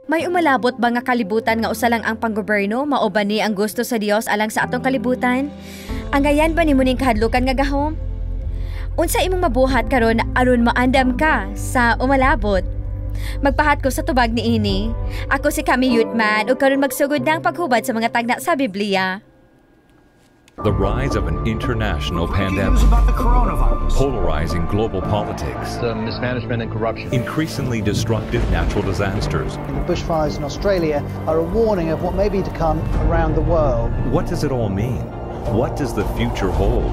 May umalabot ba nga kalibutan nga usa lang ang panggoberno mao ba ni ang gusto sa Dios alang sa atong kalibutan? Angayan ba nimo ning kahadlukan nga gahom? Unsa imong mabuhat karon aron maandam ka sa umalabot? Magpahat ko sa tubag ni ini. Ako si Kami Youthman ug karon magsugod ng paghubad sa mga tagna sa Biblia. The rise of an international pandemic, polarizing global politics, mismanagement and corruption, increasingly destructive natural disasters. The bushfires in Australia are a warning of what may be to come around the world. What does it all mean? What does the future hold?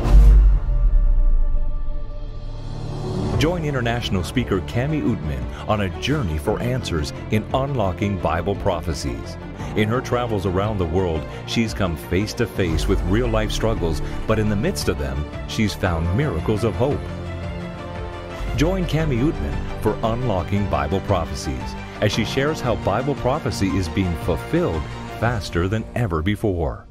Join international speaker Kami Utman on a journey for answers in unlocking Bible prophecies. In her travels around the world, she's come face to face with real-life struggles, but in the midst of them, she's found miracles of hope. Join Kami Utman for Unlocking Bible Prophecies as she shares how Bible prophecy is being fulfilled faster than ever before.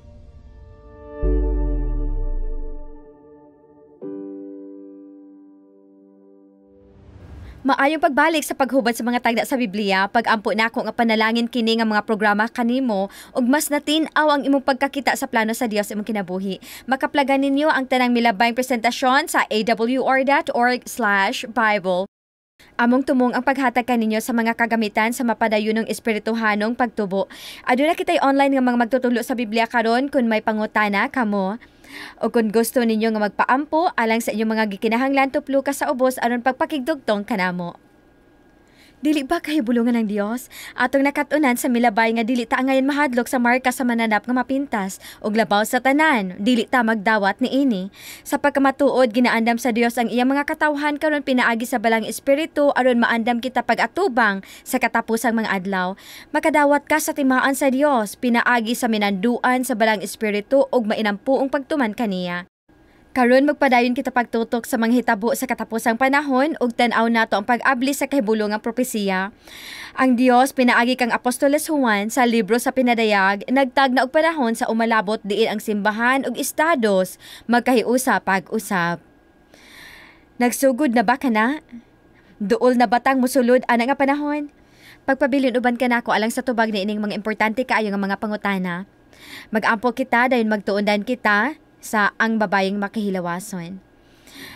Maayong pagbalik sa paghubad sa mga tagda sa Biblia, pag-ampo nako nga panalangin kini nga mga programa kanimo ug mas natin-aw ang imong pagkakita sa plano sa Dios imong kinabuhi. Makaplagan ninyo ang tanang milabayng presentasyon sa awr.org/Bible. Among tumong ang paghatag kaninyo sa mga kagamitan sa mapadayunong espirituhanong pagtubo. Aduna kitay online nga mga magtutulo sa Biblia karon kung may pangutana kamo. O kung gusto ninyo nga magpaampo alang sa inyong mga gikinahanglan tuplo ka sa ubos aron pagpakigdugtong kanamo. Dili ba kahibulungan ng Dios? Atong nakatunan sa milabay nga dili ta ngayon mahadlok sa marka sa mananap nga mapintas ug labaw sa tanan, dili ta magdawat niini. Sa pagkamatuod ginaandam sa Dios ang iyang mga katawhan karon pinaagi sa balang espiritu aron maandam kita pag-atubang sa katapusang mga adlaw. Makadawat ka sa timaan sa Dios, pinaagi sa minanduan sa balang espiritu ug mainampuong pagtuman kaniya. Karon magpadayon kita pagtutok sa mga hitabo sa katapusang panahon ug tan-aw nato ang pag-abli sa kahibulongang propesiya. Ang Dios pinaagi kang Apostoles Juan sa libro sa Pinadayag, nagtag na og panahon sa umalabot diin ang simbahan ug estados magkahiusa pag-usab. Nagsugod na ba kana? Duol na batang musulod ana nga panahon? Pagpabilin uban ka nako alang sa tubag ni ining mga importante kaayo nga mga pangutana. Mag-ampo kita dayon magtuundan kita sa ang babayeng makihilawason.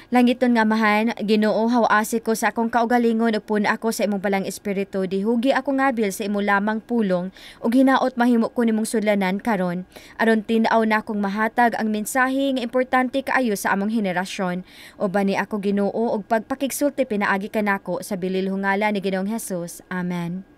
Langiton nga mahan, Ginoo hawasi ko sa akong kaugalingon ug pun ako sa imong balang espiritu, dihugi ako ngabil sa imo lamang pulong ug hinaot mahimo ko nimong sudlanan karon aron tin-aw na akong mahatag ang mensahe nga importante kaayo sa among henerasyon. Uban ni ako Ginoo ug pagpakigsulti pinaagi kanako sa bililhungala ni Ginoong Hesus. Amen.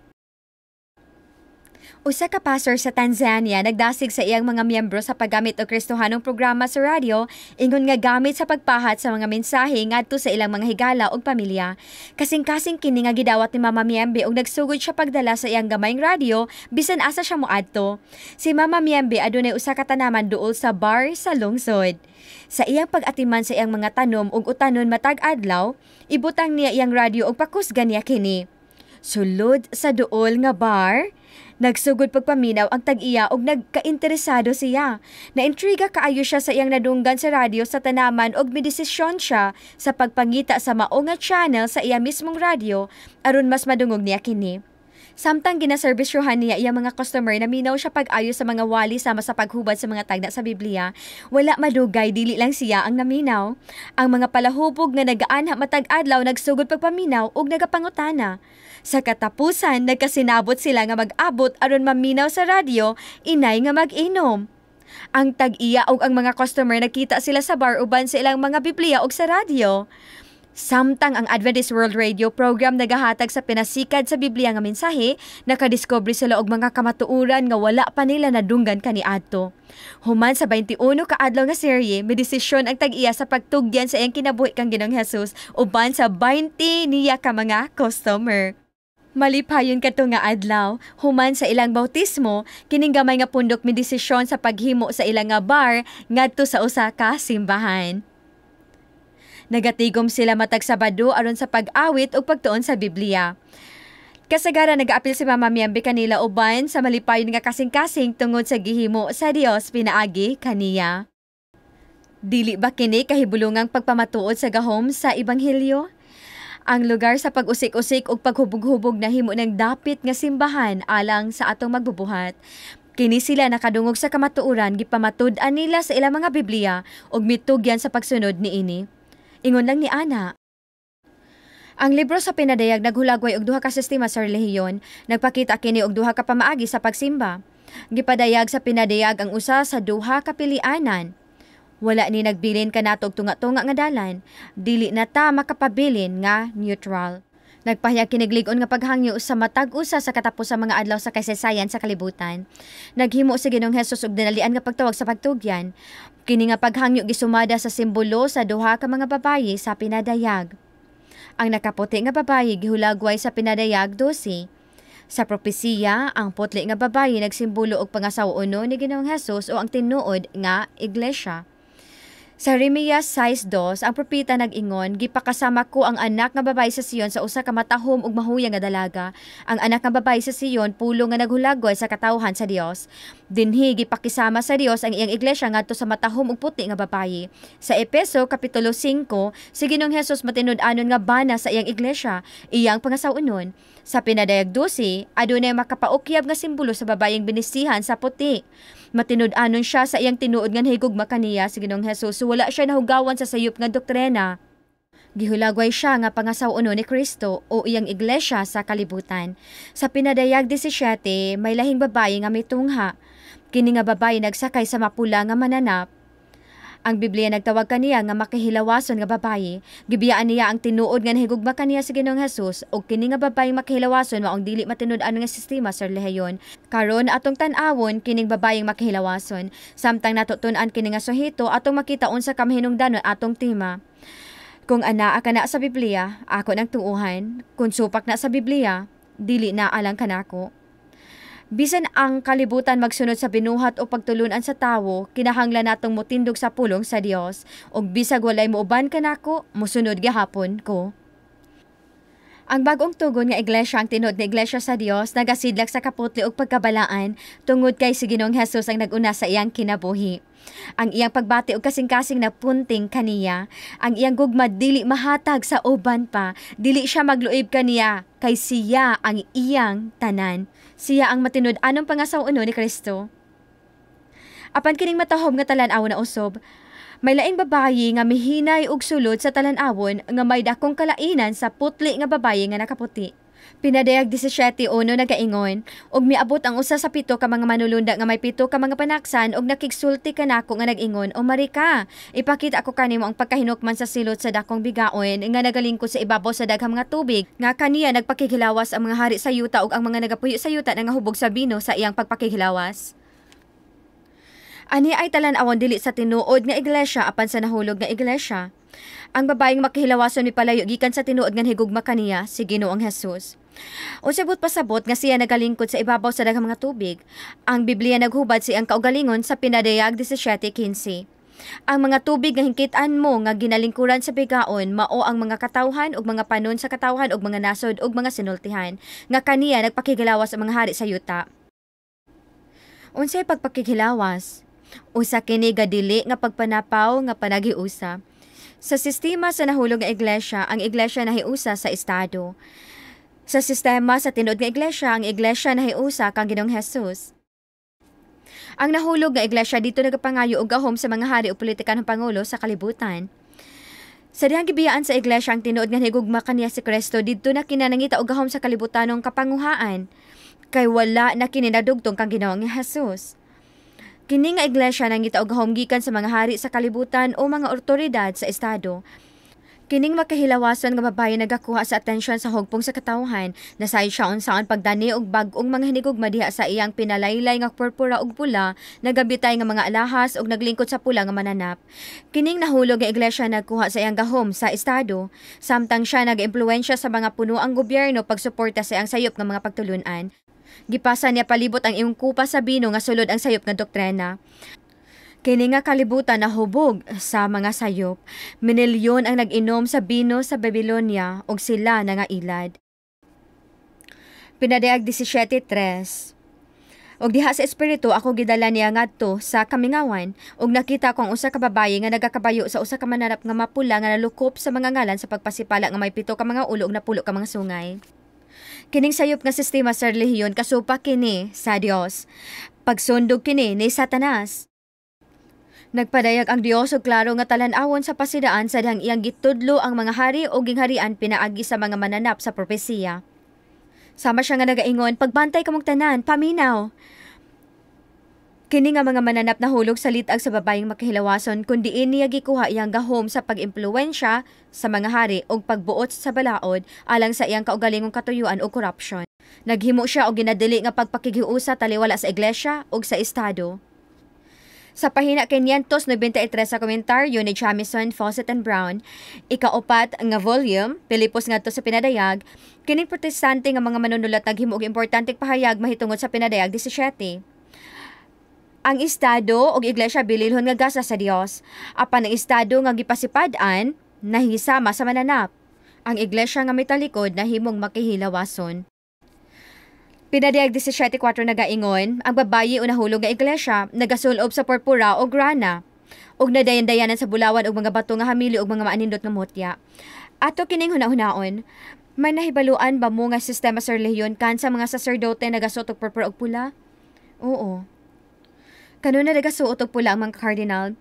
Usa ka pastor sa Tanzania nagdasig sa iyang mga miyembro sa paggamit og Kristohanong programa sa radyo ingon nga gamit sa pagpahat sa mga mensahe ngadto sa ilang mga higala ug pamilya. Kasing-kasing kini nga gidawat ni Mama Miembe ug nagsugod siya pagdala sa iyang gamayng radyo bisan asa siya moadto. Si Mama Miembe adunay usa ka tanaman duol sa bar sa lungsod. Sa iyang pag-atiman sa iyang mga tanom ug utanon matag adlaw, ibutang niya iyang radyo ug pakusgan niya kini. Sulod sa duol nga bar, nagsugod pagpaminaw ang tag-iya ug nagkainteresado siya. Naintriga kaayo siya sa iyang nadunggan sa radyo sa tanaman ug midesisyon siya sa pagpangita sa mao nga channel sa iya mismong radyo aron mas madungog niya kini. Samtang ginaserbisyohan niya iyang mga customer na minaw siya pag-ayo sa mga wali sama sa paghubad sa mga tagna sa Biblia, wala madugay dili lang siya ang naminaw. Ang mga palahubog nga nagaanha matag adlaw nagsugod pagpaminaw ug nagapangutana. Sa katapusan, nagkasinabot sila nga mag-abot aron maminaw sa radyo, inay nga mag-inom. Ang tag-iya ug ang mga customer nakita sila sa bar uban sa ilang mga Biblia ug sa radyo. Samtang ang Adventist World Radio program nagahatag sa pinasikad sa Biblia nga mensahe, nakadiscover sila og mga kamatuoran nga wala pa nila nadunggan kaniadto. Human sa 21 ka adlaw nga serye, may desisyon ang tag-iya sa pagtugyan sa iyang kinabuhi kang Ginoong Hesus uban sa 20 niya ka mga customer. Malipayon kadto nga adlaw, human sa ilang bautismo, kining gamay nga pundok mi desisyon sa paghimo sa ilang nga bar ngadto sa usa ka simbahan. Nagatigom sila matag Sabado aron sa pag-awit ug pagtuon sa Biblia. Kasagaran nag-aapil si Mama Miembe kanila uban sa malipayon nga kasing-kasing tungod sa gihimo sa Dios pinaagi kaniya. Dili ba kini kahibulungang pagpamatuod sa gahom sa Ebanghelyo? Ang lugar sa pag-usik-usik ug paghubog-hubog na himo ng dapit nga simbahan alang sa atong magbubuhat. Kini sila nakadungog sa kamatuoran gipamatud-an nila sa ilang mga Biblia ug mitugyan sa pagsunod niini. Ingon lang ni Ana. Ang libro sa pinadayag naghulagway og duha ka sistema sa relihiyon, nagpakita kini og duha ka pamaagi sa pagsimba. Gipadayag sa pinadayag ang usa sa duha ka pilianan. Wala ni nagbilin kanato og tunga-tunga nga dalan, dili na ta makapabilin nga neutral. Nagpahayag kiniglig-on nga paghangyo sa matag usa sa katapos sa mga adlaw sa kasaysayan sa kalibutan. Naghimo si Ginoong Hesus og dinalian nga pagtawag sa pagtugyan. Kini nga paghangyo gisumada sa simbolo sa duha ka mga babayi sa pinadayag. Ang nakaputi nga babayi gihulagway sa pinadayag 12. Sa propesiya, ang putli nga babayi nagsimbolo og pangasawa-uno ni Ginoong Hesus o ang tinuod nga iglesia. Sa Jeremias 6:2, ang propeta nag-ingon, gipakasama ko ang anak nga babayi sa Sion sa usa ka matahom ug mahuyang nga dalaga. Ang anak nga babayi sa Sion pulo nga naghulagway sa katawhan sa Dios. Dinhi gipakisama sa Dios ang iyang iglesia ngadto sa matahom ug puti nga babayi. Sa Efeso kapitulo 5, si Ginoong Hesus matinud-anon nga bana sa iyang iglesia, iyang pangasawa-unon. Sa pinadayag 12, adunay makapaukyab nga simbolo sa babayeng binisihan sa puti. Matinud-anon siya sa iyang tinuod nga higugma kaniya si Ginoong Hesus, wala siya nahugawan sa sayop nga doktrina. Gihulagway siya nga pangasawa-uno ni Kristo o iyang iglesia sa kalibutan. Sa pinadayag 17, may lahing babayi nga mitungha. Kini nga babayi nagsakay sa mapula nga mananap. Ang Biblia nagtawag kaniya nga makihilawason nga babayi. Gibiyaan niya ang tinuod nga nahigugma kaniya sa Ginoong Hesus ug kini nga babayi makihilawason maong dili matinud-an nga sistema sa relihiyon. Karon atong tan-awon kining babayeng makihilawason. Samtang natutun-an kini nga suhito atong makita unsa ka mahinungdanon atong tema. Kung anaa ka na sa Biblia, ako nang tuuhan. Kung supak na sa Biblia, dili na alang kanako. Bisan ang kalibutan magsunod sa binuhat o pagtulunan sa tawo, kinahanglan natong motindog sa pulong sa Dios, ug bisag walay muuban kanako, mosunod gihapon ko. Ang bagong tugon nga iglesia ang tinuod nga iglesia sa Dios nagasidlak sa kaputli ug pagkabalaan tungod kay si Ginoong Hesus ang nag-una sa iyang kinabuhi. Ang iyang pagbati og kasing-kasing nagpunting kaniya, ang iyang gugma dili mahatag sa uban pa, dili siya magluib kaniya kay siya ang iyang tanan. Siya ang matinud-anong pangasawa-uno ni Kristo. Apan kining matahom nga talan-aw na usob, may laing babayi nga mihinay og sulod sa talan-awon nga may dakong kalainan sa putli nga babayi nga nakaputi. Pinadayag 17:1 nagaingon, og miabot ang usa sa 7 ka mga manulunda nga may 7 ka mga panaksan og nakigsulti kanako nga nag-ingon, "O Marika, ipakita ako kanimo ang pagkahinukman sa silot sa dakong bigaon nga nagalingkod sa ibabaw sa daghang mga tubig, nga kaniya nagpakikilawas ang mga hari sa yuta ug ang mga nagapuyo sa yuta nangahubog sa bino sa iyang pagpakikilawas." Ani ay talan-awon dili sa tinuod nga iglesia apan sa nahulog nga iglesia. Ang babayeng makihilawason mipalayo gikan sa tinuod nga higugma kaniya si Ginoong Hesus. Usabot pasabot nga siya nagalingkod sa ibabaw sa daghang mga tubig. Ang Biblia naghubad siyang kaugalingon sa pinadayag 17:15. Ang mga tubig nga hingkit-an mo nga ginalingkuran sa bigaon mao ang mga katawhan ug mga panon sa katawhan ug mga nasod ug mga sinultihan nga kaniya nagpakigilawas ang mga hari sa yuta. Unsay pagpakigilawas? Usa kini gadili nga pagpanapaw nga panagiusa. Sa sistema sa nahulog nga iglesia, ang iglesia nahiusa sa estado. Sa sistema sa tinuod nga iglesia, ang iglesia nahiusa kang Ginoong Hesus. Ang nahulog nga iglesia dito nagapangayo og gahom sa mga hari o politikanong pangulo sa kalibutan. Sa dihang gibiyaan sa iglesia ang tinuod nga higugma kaniya si Kristo didto na kinanangita og gahom sa kalibutanong kapanguhaan. Kay wala na kini nadugtong kang Ginoong Hesus. Kini nga iglesia nangita og gahom gikan sa mga hari sa kalibutan o mga otoridad sa estado. Kining makahilawason nga babaye nagakuha sa atensyon sa hugpong sa katawhan, nasay siya unsaon pagdani og bag-ong mga hinigugma diha sa iyang pinalaylay nga purpura ug pula, nagabitay nga mga alahas ug naglingkod sa pula nga mananap. Kining nahulog nga iglesia nagkuha sa iyang gahom sa estado, samtang siya nag-impluwensya sa mga punuang gobyerno pagsuporta sa iyang sayop nga mga pagtulunan. Gipasa niya palibot ang iyong kupa sa bino nga sulod ang sayop nga doktrina. Kini nga kalibutan na hubog sa mga sayop. Minilyon ang nag-inom sa bino sa Babylonia ug sila na nga ilad. Pinadayag 17:3. Og diha sa espiritu ako gidala niya ngadto sa kamingawan og nakita ko ang usa ka babaye nga nagakabayo sa usa ka mananap nga mapula nga nalukop sa mga ngalan sa pagpasipala nga may 7 ka mga ulo ug napulo ka mga sungay. Kining sayop nga sistema sa relihiyon kasupa kini sa Dios. Pagsundog kini ni Satanas. Nagpadayag ang Dios og klaro nga talan-awon sa pasidaan sa dihang iyang gitudlo ang mga hari o gingharian pinaagi sa mga mananap sa propesiya. Sama siya nga nagaingon, pagbantay kamong tanan, paminaw. Kini nga mga mananap na hulog sa litag sa babayeng makahilawason kundi niya gikuha iyang gahom sa pag-impluwensya sa mga hari o pagbuot sa balaod alang sa iyang kaugalingong katuyuan o korupsyon. Naghimo siya og ginadili nga pagpakigiusa taliwala sa iglesia o sa estado. Sa pahina 593 sa komentaryo ni Jamison, Fawcett and Brown, ika-4 nga volume, Pilipos ngadto sa pinadayag, kining protestante nga mga manunulat naghimo og importanteng pahayag mahitungod sa pinadayag 17. Ang estado og iglesia bililhon nga gasa sa Dios, apan ang estado nga gipasipad-an nahisama sa mananap. Ang iglesia nga mitalikod nahimong makihilawason. Pinadayag 17:4 nagaingon, ang babayi o nahulog nga iglesia nagasulob sa purpura o grana ug nadayan-dayanan sa bulawan og mga bato nga hamili og mga maanindot nga mutya. Ato kining hunahunaon, may nahibaluan ba mo nga sistema sa relihiyon kan sa mga saserdote nagasuot og purpura og pula? Oo. Kanuna nagasuot og pula ang mga cardinal.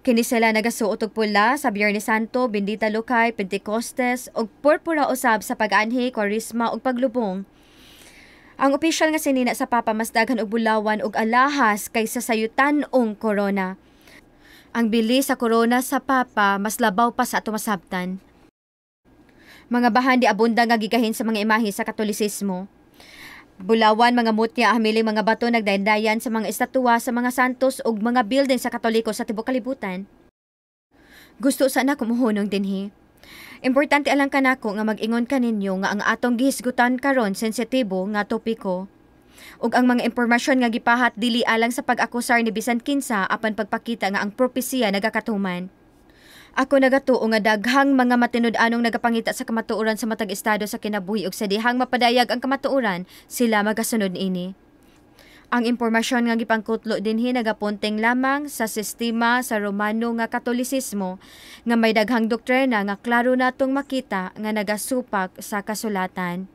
Kini sila nagasuot og pula sa Biyernes Santo, Bendita Lucay, Pentecostes ug purpura usab sa pag-anhi, Kwaresma ug paglubong. Ang opisyal nga sinina sa Papa mas daghan og bulawan ug alahas kaysa sa yutan-ong korona. Ang bili sa korona sa Papa mas labaw pa sa ato masabtan. Mga bahan di abunda nga gigahin sa mga imahe sa Katolisismo. Bulawan, mga mutya, hamiling mga bato nagdayandayan sa mga estatwa sa mga santos ug mga building sa Katoliko sa tibuok kalibutan. Gusto sana kumuhunong dinhi. Importante alang kanako nga mag-ingon kaninyo nga ang atong gihisgutan karon sensitibo nga topiko. Ug ang mga impormasyon nga gipahat dili alang sa pag-akusar ni bisan kinsa apan pagpakita nga ang propesiya nagakatuman. Ako nagatuo nga daghang mga matinud-anong nagapangita sa kamatuoran sa matag estado sa kinabuhi ug sa dihang mapadayag ang kamatuoran, sila magasunod ini. Ang impormasyon nga gipangkutlo dinhi nagapunteng lamang sa sistema sa Romano nga Katolisismo nga may daghang doktrina nga klaro natong makita nga nagasupak sa kasulatan.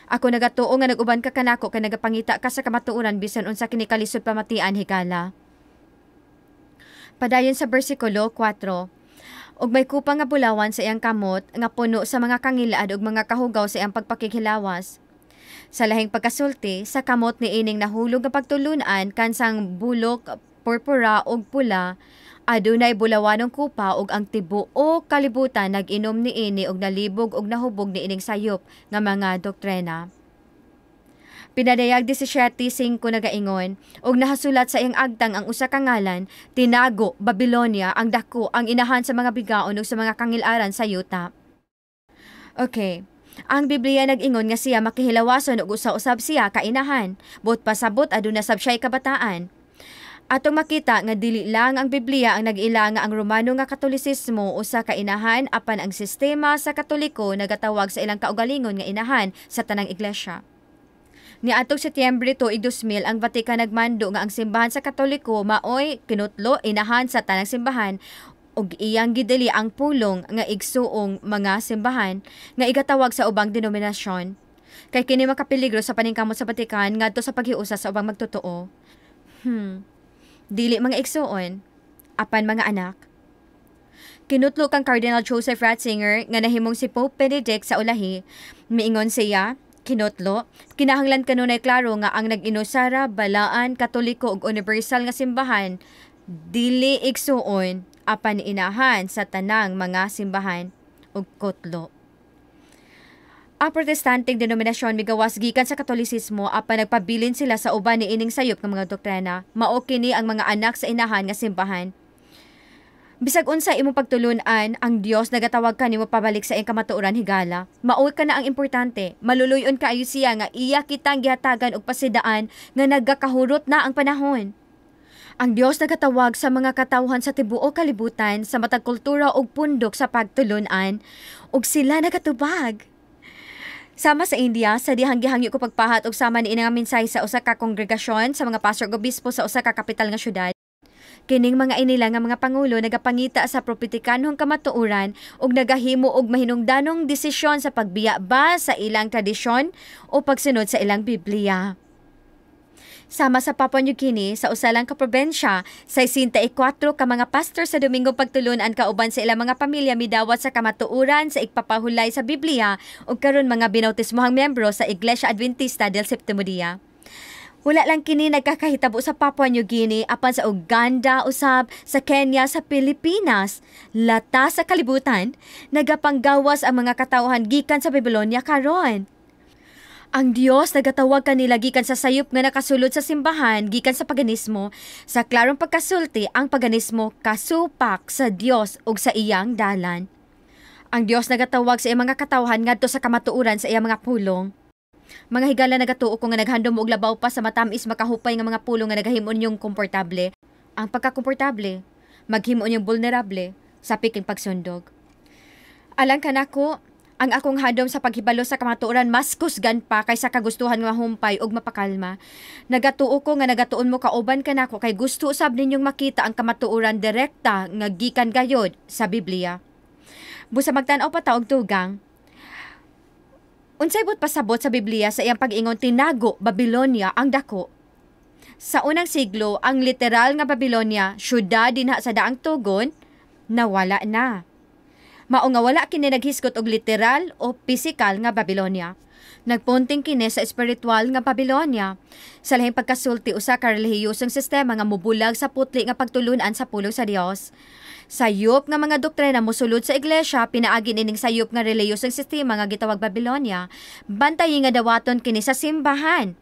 Ako nagatuo nga naguban ka kanako kay nagapangita ka sa kamatuoran bisan unsa kini kalisod pamatian higala. Padayon sa bersikulo 4. Og may kupang nga bulawan sa iyang kamot nga puno sa mga kangilad ug mga kahugaw sa iyang pagpakikhilawas. Sa lahing pagkasulti, sa kamot ni ining nahulog nga pagtulunan kansang bulok, purpura ug pula, adunay bulawanong kupa ug ang tibuok kalibutan nag-inom ni ini og nalibog ug nahubog ni ining sayop nga mga doktrina. Pinadayag 17:5 nagaingon, og nahasulat sa iyang agtang ang usa ka ngalan, tinago Babylonia ang dako ang inahan sa mga bigaon ug sa mga kangilaran sa yuta. Okay. Ang Biblia nag-ingon nga siya makihilawason ug usa-usab siya kainahan, bot pasabot aduna sab siya'y kabataan. Atong makita nga dili lang ang Biblia ang nag-ila nga ang Romano nga Katolisismo usa ka inahan apan ang sistema sa Katoliko nagatawag sa ilang kaugalingon nga inahan sa tanang iglesia. Niadtong Setyembre 2000 ang Vatican nagmando nga ang simbahan sa Katoliko maoy kinutlo inahan sa tanang simbahan ug iyang gidili ang pulong nga igsuong mga simbahan nga igatawag sa ubang denominasyon. Kay kini makapeligro sa paningkamot sa Vatican ngadto sa paghiusa sa ubang magtotoo. Dili mga igsuon, apan mga anak. Kinutlo kang Cardinal Joseph Ratzinger nga nahimong si Pope Benedict sa ulahi, miingon siya, kinutlo, kinahanglan kanunay klaro nga ang nag-inusara, balaan, katoliko ug universal nga simbahan, dili igsuon, apan inahan sa tanang mga simbahan ug kutlo. Ang protestanteng denominasyon migawas gikan sa Katolisismo apan nagpabilin sila sa uban ni ining sayop nga mga doktrina, mao kini ang mga anak sa inahan nga simbahan. Bisag unsa imong pagtulunan, ang Dios nagatawag kanimo pabalik sa iyang kamatuoran higala. Mao ka na ang importante, maluluyon kaayo siya nga iya kitang gihatagan og pasidaan nga nagakahurot na ang panahon. Ang Dios nagatawag sa mga katawhan sa tibuok kalibutan sa matag kultura ug pundok sa pagtulunan ug sila nagatubag. Sama sa India, sa dihang gihangyo ko pagpahat og sama ni nga mensahe sa usa ka kongregasyon sa mga pastor ug obispo sa usa ka kapital nga syudad. Kining mga inila nga mga pangulo nagapangita sa propetikanhong kamatuoran ug nagahimo og mahinungdanong desisyon sa pagbiya ba sa ilang tradisyon o pagsunod sa ilang Biblia. Sama sa Papua New Guinea, sa usalang kaprobensya, 64 ka mga pastor sa Domingo pagtulunan kauban sa ilang mga pamilya midawat sa kamatuoran sa igpapahulay sa Biblia ug karon mga binautismohang miyembro sa Iglesia Adventista del Séptimo Día. Wala lang kini nagkakahitabo sa Papua New Guinea apan sa Uganda, usab sa Kenya, sa Pilipinas, lata sa kalibutan, nagapanggawas ang mga katawhan gikan sa Babylonia karon. Ang Dios nagatawag kanila gikan sa sayop nga nakasulod sa simbahan gikan sa paganismo. Sa klarong pagkasulti, ang paganismo kasupak sa Dios ug sa iyang dalan. Ang Dios nagatawag sa iyang mga katawhan ngadto sa kamatuoran sa iyang mga pulong. Mga higala nagatuo ko nga naghandom og labaw pa sa matamis makahupay nga mga pulong nga nagahimo niyong komportable. Ang pagkakomportable, maghimo niyong vulnerable sa piking pagsundog. Alang kanako, ang akong hadom sa paghibalo sa kamatuoran mas kusgan pa kaysa kagustuhan nga humpay ug mapakalma. Nagatuo ko nga nagatuon mo kauban kanako kay gusto usab ninyong makita ang kamatuoran direkta nga gikan gayod sa Biblia. Busa magtan-aw pa ta og tugang. Unsay but pasabot sa Biblia sa iyang pag-ingon tinago Babylonia ang dako. Sa unang siglo, ang literal nga Babylonia, syudad dinha sa daang tugon, nawala na. Mao nga wala kini naghiskot og literal o pisikal nga Babylonia. Nagpunting kini sa espiritual nga Babylonia. Sa lahing pagkasulti usa ka relihiyosong sistema nga mubulag sa putli nga pagtulunan sa pulong sa Dios. Sayop nga mga doktrina mosulod sa iglesia pinaagi ining sayop nga relihiyosong sistema nga gitawag Babylonia. Bantayi nga dawaton kini sa simbahan.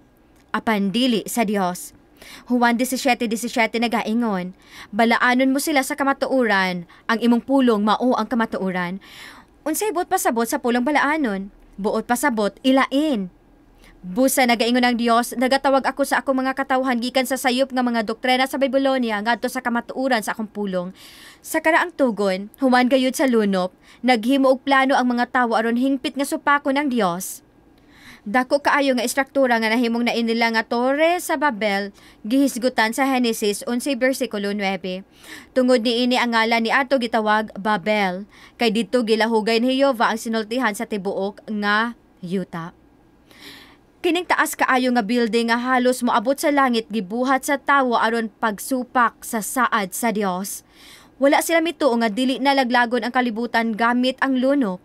Apan dili sa Dios. Juan 17:17 nagaingon, balaanon mo sila sa kamatuoran, ang imong pulong mao ang kamatuoran. Unsay buot pasabot sa pulong balaanon? Buot pasabot ilain. Busa nagaingon ang Dios, nagatawag ako sa akong mga katawhan gikan sa sayop nga mga doktrina sa Babylonia ngadto sa kamatuoran sa akong pulong. Sa karaang tugon, human gayud sa lunop, naghimo og plano ang mga tawo aron hingpit nga supakon ang Dios. Dako kaayo nga istruktura nga nahimong nainila nga Torre sa Babel gihisgutan sa Genesis 11 bersikulo 9. Tungod niini ang ngalan ni ato gitawag Babel, kay didto gilahugay ni Jehova ang sinultihan sa tibuok nga yuta. Kining taas kaayo nga building nga halos moabot sa langit gibuhat sa tawo aron pagsupak sa saad sa Dios. Wala sila mituo nga dili na laglagon ang kalibutan gamit ang lunop.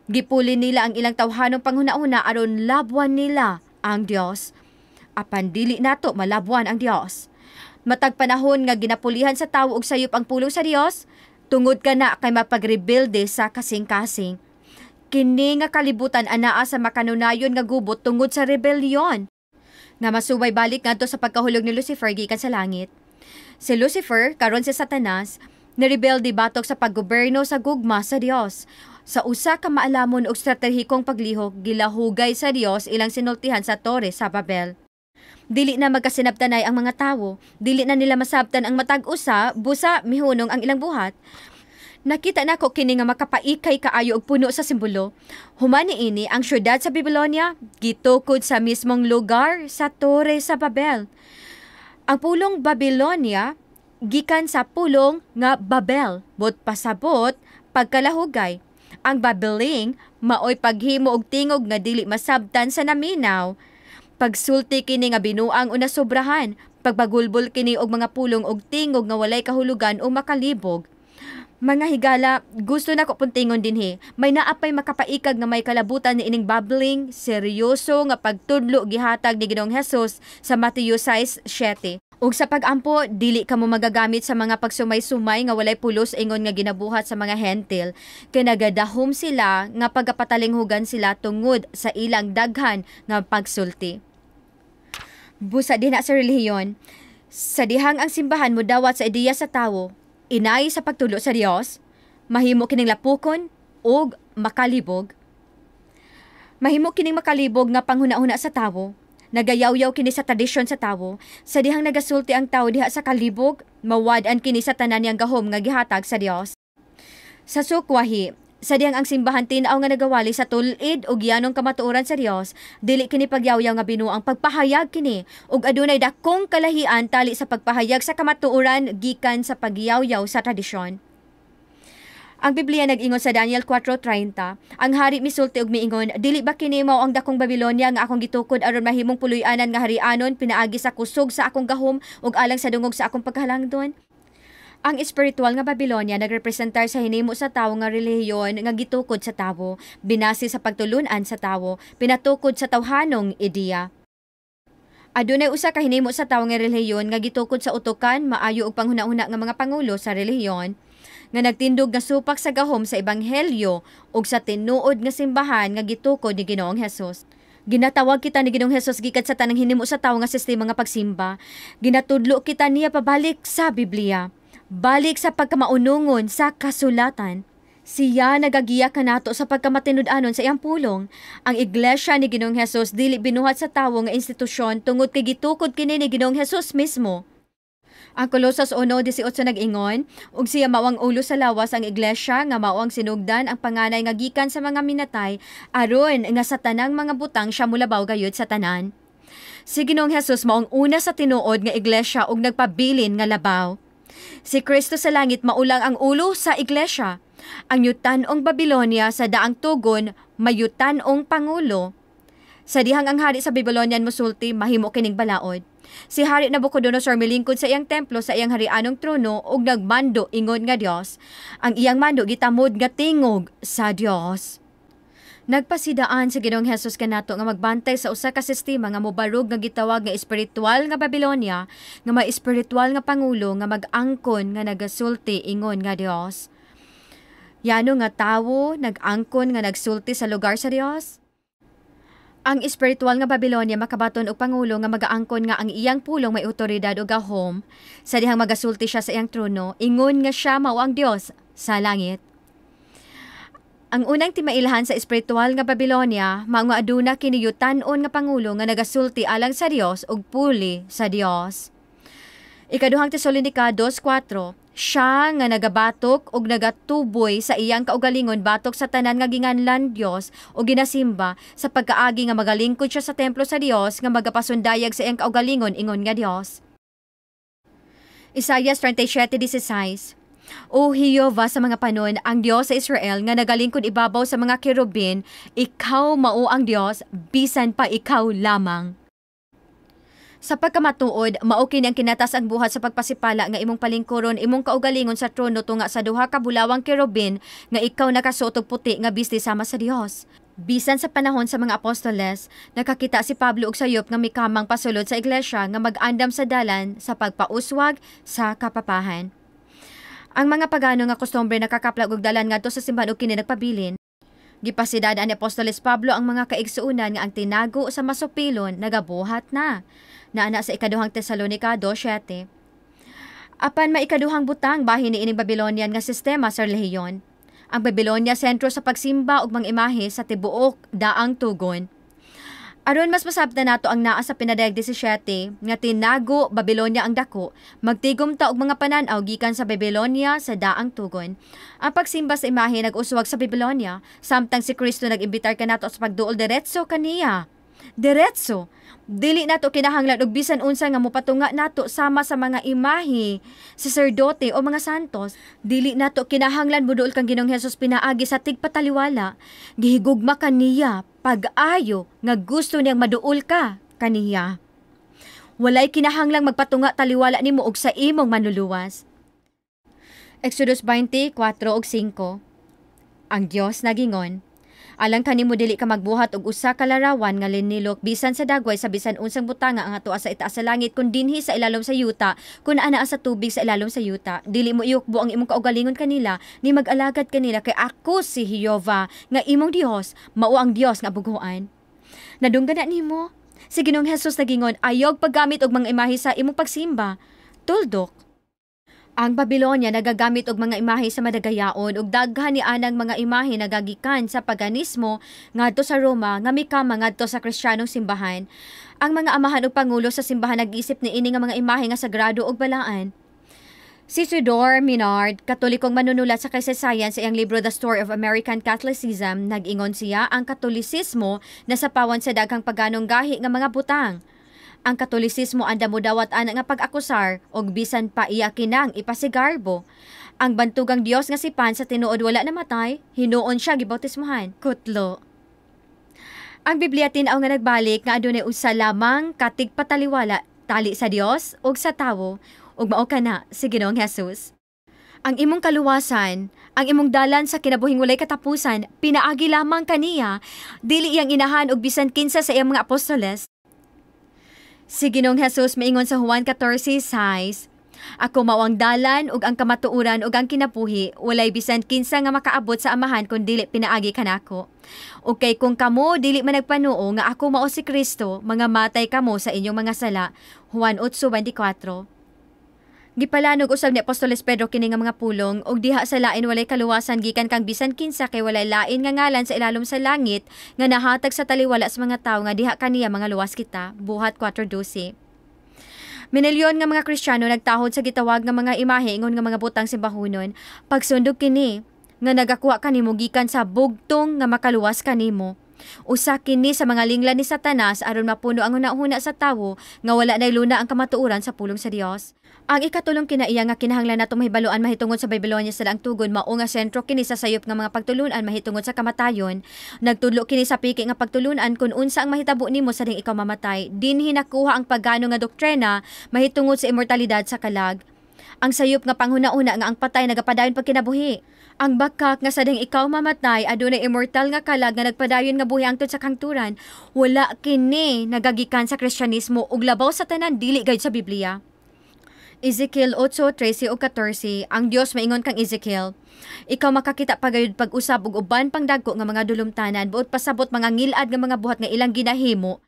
Gipuli nila ang ilang tawhanong panghuna-una aron labwan nila ang Dios. Apan dili nato malabwan ang Dios. Matag panahon nga ginapulihan sa tawo og sayop ang pulong sa Dios, tungod kana kay mapagrebilde sa kasing-kasing. Kini nga kalibutan anaa sa makanunayon nga gubot tungod sa rebellion. Nga masubay balik ngadto sa pagkahulog ni Lucifer gikan sa langit. Si Lucifer karon si Satanas nirebelde batok sa paggoberno sa gugma sa Dios. Sa usa ka maalamon og estratehikong paglihok, gilahugay sa Dios ilang sinultihan sa Torre sa Babel. Dili na magkasinabtanay ang mga tawo, dili na nila masabtan ang matag usa, busa mihunong ang ilang buhat. Nakita nako kini nga makapaikay kaayo og puno sa simbolo. Human niini ang syudad sa Babylonia gitukod sa mismong lugar sa Torre sa Babel. Ang pulong Babylonia gikan sa pulong nga Babel, bot pasabot pagkalahugay. Ang babeling maoy paghimo og tingog nga dili masabtan sa naminaw. Pagsulti kini nga binuang o nasobrahan, pagbagulbol kini og mga pulong og tingog nga walay kahulugan o makalibog. Mga higala, gusto na ko puntingon dinhi. May naapay makapaikag nga may kalabutan ni ining babbling, seryoso nga pagtudlo gihatag ni Ginoong Hesus sa Mateo 6:7. Ug sa pag-ampo, dili ka mo magagamit sa mga pagsumay-sumay nga walay pulos ingon nga ginabuhat sa mga hentil. Kay nagadahom sila nga pagapatalinghugan sila tungod sa ilang daghan nga pagsulti. Busa din na sa relihiyon, sa dihang ang simbahan mo dawat sa ideya sa tawo, inay sa pagtulo sa Dios, mahimo kining lapukon ug makalibog. Mahimo kining makalibog nga panghuna-huna sa tawo. Nagayaw-yaw kini sa tradisyon sa tawo, sa dihang nagasulti ang tawo diha sa kalibog, mawad-an kini sa tanan niyang gahom nga gihatag sa Dios. Sa sukwahi, Sa diyang ang simbahan tinaw nga nagawali sa tulid ug yanong kamatuoran sa Dios, dili kini pagyawyaw nga binuang pagpahayag kini ug adunay dakong kalahian tali sa pagpahayag sa kamatuoran gikan sa pagyawyaw sa tradisyon. Ang Biblia nag-ingon sa Daniel 4:30, ang hari misulti og miingon, dili ba kini mao ang dakong Babilonia nga akong gitukod aron mahimong puloy-anan nga harianon pinaagi sa kusog sa akong gahom ug alang sa dungog sa akong paghalangdon? Ang espiritual nga Babilonia nagrepresentar sa hinimo sa tawo nga relihiyon nga gitukod sa tawo, binasi sa pagtulunan sa tawo, pinatukod sa tawhanong ideya. Adunay usa ka hinimo sa tawo nga relihiyon nga gitukod sa utukan, maayo ug panghuna-huna nga mga pangulo sa relihiyon nga nagtindog nga supak sa gahom sa ebanghelyo ug sa tinuod nga simbahan nga gitukod ni Ginoong Hesus. Ginatawag kita ni Ginoong Hesus gikan sa tanang hinimo sa tawo nga sistema nga pagsimba. Ginatudlo kita niya pabalik sa Biblia. Balik sa pagkamaunungon sa kasulatan. Siya nagagiya kanato sa pagkamatinud-anon sa iyang pulong. Ang iglesia ni Ginoong Hesus dili binuhat sa tawo nga institusyon tungod kay gitukod kini ni Ginoong Hesus mismo. Ang Colossus 1:18 nag-ingon, ug siya mao ang ulo sa lawas ang iglesia nga mao ang sinugdan ang panganay nga gikan sa mga minatay aron nga sa tanang mga butang siya mulabaw gayud sa tanan. Si Ginoong Hesus mao ang una sa tinuod nga iglesia ug nagpabilin nga labaw. Si Kristo sa langit maulang ang ulo sa iglesia. Ang yutan-ong Babilonia sa daang tugon, mayutan-ong pangulo. Sa dihang ang hari sa Babylonian mosulti, mahimo kining balaod. Si Hari Nabucodonosor milingkod sa iyang templo sa iyang harianong trono ug nagmando ingon nga Dios. Ang iyang mando gitamod nga tingog sa Dios. Nagpasidaan si Ginoong Hesus kanato nga magbantay sa usa ka sistema nga mobarog nga gitawag nga espiritual nga Babilonia, nga may espiritual nga pangulo nga mag-angkon nga nagasulti ingon nga Dios. Yano nga tawo nag-angkon nga nagsulti sa lugar sa Dios? Ang espiritual nga Babilonia makabaton og pangulo nga mag-aangkon nga ang iyang pulong may otoridad o gahom, sa dihang magasulti siya sa iyang trono, ingon nga siya mao ang Dios sa langit. Ang unang timailhan sa espiritual nga Babilonia, mao nga aduna kini yutan-on nga pangulo nga nagasulti alang sa Dios ug puli sa Dios. Ikaduhang Tesalonica 2:4, siya nga nagabatok ug nagatuboy sa iyang kaugalingon batok sa tanan nga ginganlan Dios ug ginasimba sa pagkaagi nga magalingkod siya sa templo sa Dios nga magapasundayag sa iyang kaugalingon ingon nga Dios. Isaiah 37:16, O Jehova sa mga panon, ang Dios sa Israel nga nagalingkod ibabaw sa mga kerubin, ikaw mao ang Dios, bisan pa ikaw lamang. Sa pagkamatuod, mao kini ang kinatas ang buhat sa pagpasipala nga imong palingkuron imong kaugalingon sa trono tunga sa duha ka bulawang kerubin nga ikaw nakasuot og puti nga bisti sama sa Dios. Bisan sa panahon sa mga apostoles, nakakita si Pablo og sayop nga mikamang pasulod sa iglesia nga mag-andam sa dalan sa pagpauswag sa kapapahan. Ang mga pagano nga kustombre nakakaplag og dalan ngadto sa simbahan ug kini nagpabilin. Gipasidadaan ni Apostoles Pablo ang mga kaigsuunan nga ang tinago sa masupilon nagabuhat na. Naana sa ikaduhang Tesalonica 2:7. Apan maikaduhang butang bahin ni ining Babylonian nga sistema sa relihiyon. Ang Babylonia sentro sa pagsimba ug mga imahe sa tibuok daang tugon. Aron mas masabtan nato ang naa sa pinadayag 17 nga tinago Babylonia ang dako, magtigom ta og mga panan-aw gikan sa Babylonia sa daang tugon. Ang pagsimba sa imahe nag-uswag sa Babylonia, samtang si Kristo nag-imbitar kanato sa pagduol diretso kaniya. Diretso. Dili nato kinahanglan og bisan unsa nga mopatunga nato sama sa mga imahe, saserdote o mga santos. Dili nato kinahanglan moduol kang Ginoong Hesus pinaagi sa tigpataliwala. Gihigugma kaniya pag-ayo nga gusto niyang maduol ka kaniya. Walay kinahanglang magpatunga taliwala nimo og sa imong manluluwas. Exodus 24:5. Ang Dios nagingon, alang kanimo dili ka magbuhat og usa ka larawan nga linilok bisan sa dagway sa bisan unsang butanga ang atoa sa itaas sa langit kun dinhi sa ilalom sa yuta kun anaa sa tubig sa ilalom sa yuta. Dili mo iukbo ang imong kaugalingon kanila ni mag-alagad kanila kay ako si Jehova nga imong Dios, mao ang Dios nga buguan. Nadunggan na nimo. Si Ginoong Hesus nagingon, ayog paggamit og mga imahe sa imong pagsimba. Tuldok. Ang Babylonia nagagamit og mga imahe sa madagayaon ug daghan ni anang mga imahe nagagikan sa paganismo ngadto sa Roma nga mikama ngadto sa Kristiyanong simbahan. Ang mga amahan ug pangulo sa simbahan nag-isip ni ini nga mga imahe nga sagrado ug balaan. Si Tudor Minard, katolikong manunulat sa kasaysayan sa iyang libro The Story of American Catholicism, nag-ingon siya ang katolisismo na sapawan sa daghang paganong gahi nga mga butang. Ang katolisismo anda mo dawat ana nga pag-akusar og bisan pa iya kinang ipasigarbo. Ang bantugang Dios nga si Pan sa tinuod wala namatay, hinuon siya gibautismohan. Kutlo. Ang Biblia tin-aw nga nagbalik nga adunay usa lamang katig pataliwala, tali sa Dios ug sa tawo. Ug mao kana si Ginoong Hesus. Ang imong kaluwasan, ang imong dalan sa kinabuhing walay katapusan, pinaagi lamang kaniya, dili iyang inahan og bisan kinsa sa iyang mga apostoles. Si Ginoong Hesus maingon sa Juan 14:6, "Ako mao ang dalan ug ang kamatuoran ug ang kinabuhi, walay bisan kinsa nga makaabot sa Amahan kun dili pinaagi kanako. Ug kay kung kamo dili man nagpanuo nga ako mao si Kristo, mga matay kamo sa inyong mga sala." Juan 8:24. Gipalanog usab ni Apostoles Pedro kini nga mga pulong og diha sa lain walay kaluwasan gikan kang bisan kinsa kay walay lain nga ngalan sa ilalom sa langit nga nahatag sa taliwala sa mga tawo nga diha kaniya mga luwas kita. Buhat 4:12. Minilyon nga mga Kristiyano nagtahod sa gitawag nga mga imahe ingon nga mga butang simbahonon. Pagsundog kini nga nagakuha kanimo gikan sa bugtong nga makaluwas kanimo. Usa kini sa mga linglan ni Satanas aron mapuno ang hunahuna sa tawo nga wala nay luna ang kamatuoran sa pulong sa Dios. Ang ikatulong kinaiya nga kinahanglan nato mahibaluan mahitungod sa Babylonia sa daang tugon mao nga sentro kini sa sayop nga mga pagtulunan mahitungod sa kamatayon. Nagtudlo kini sa piki nga pagtulunan kun unsa ang mahitabo nimo sa ding ikaw mamatay. Dinhi nakuha ang paggano nga doktrina mahitungod sa immortalidad sa kalag. Ang sayop nga panghuna-una nga ang patay nagapadayon pag kinabuhi. Ang bakak nga sa ding ikaw mamatay adunay immortal nga kalag nga nagpadayon nga buhi angtod sa kangturan. Wala kini nagagikan sa Kristyanismo ug labaw sa tanan dili gayud sa Biblia. Ezekiel 8:13 o 14, ang Dios maingon kang Ezekiel, "Ikaw makakita pagayud pag-usab og uban pang dagko nga mga dulumtanan buot pasabot mga ngilad nga mga buhat nga ilang ginahimo."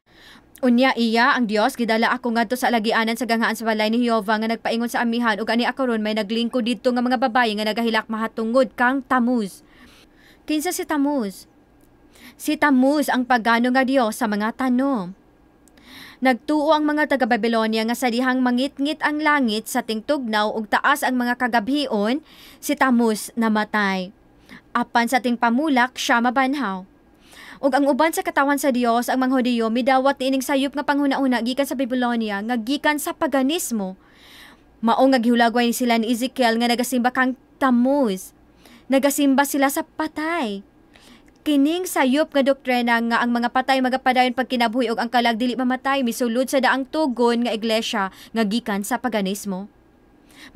Unya iya ang Dios gidala ako ngadto sa alagianan sa ganghaan sa balay ni Jehova nga nagpaingon sa amihan ug ani ako ron may naglingkod didto nga mga babaye nga nagahilak mahatungod kang Tammuz. Kinsa si Tammuz? Si Tammuz ang pagano nga Dios sa mga tanom. Nagtuo ang mga taga-Babylonia nga sa dihang mangit-ngit ang langit sa tingtugnaw ug taas ang mga kagabhion, si Tammuz namatay. Apan sa ting pamulak siya mabanhaw. Ug ang uban sa katawan sa Dios ang mga Hudiyo midawat niining sayop nga panghuna-una gikan sa Babylonia nga gikan sa paganismo. Mao nga gihulagway sila ni Ezekiel nga nagasimba kang Tammuz. Nagasimba sila sa patay. Kining sayop nga doktrina nga ang mga patay magapadayon pag kinabuhi ug ang kalag dili mamatay misulod sa daang tugon nga iglesia nga gikan sa paganismo.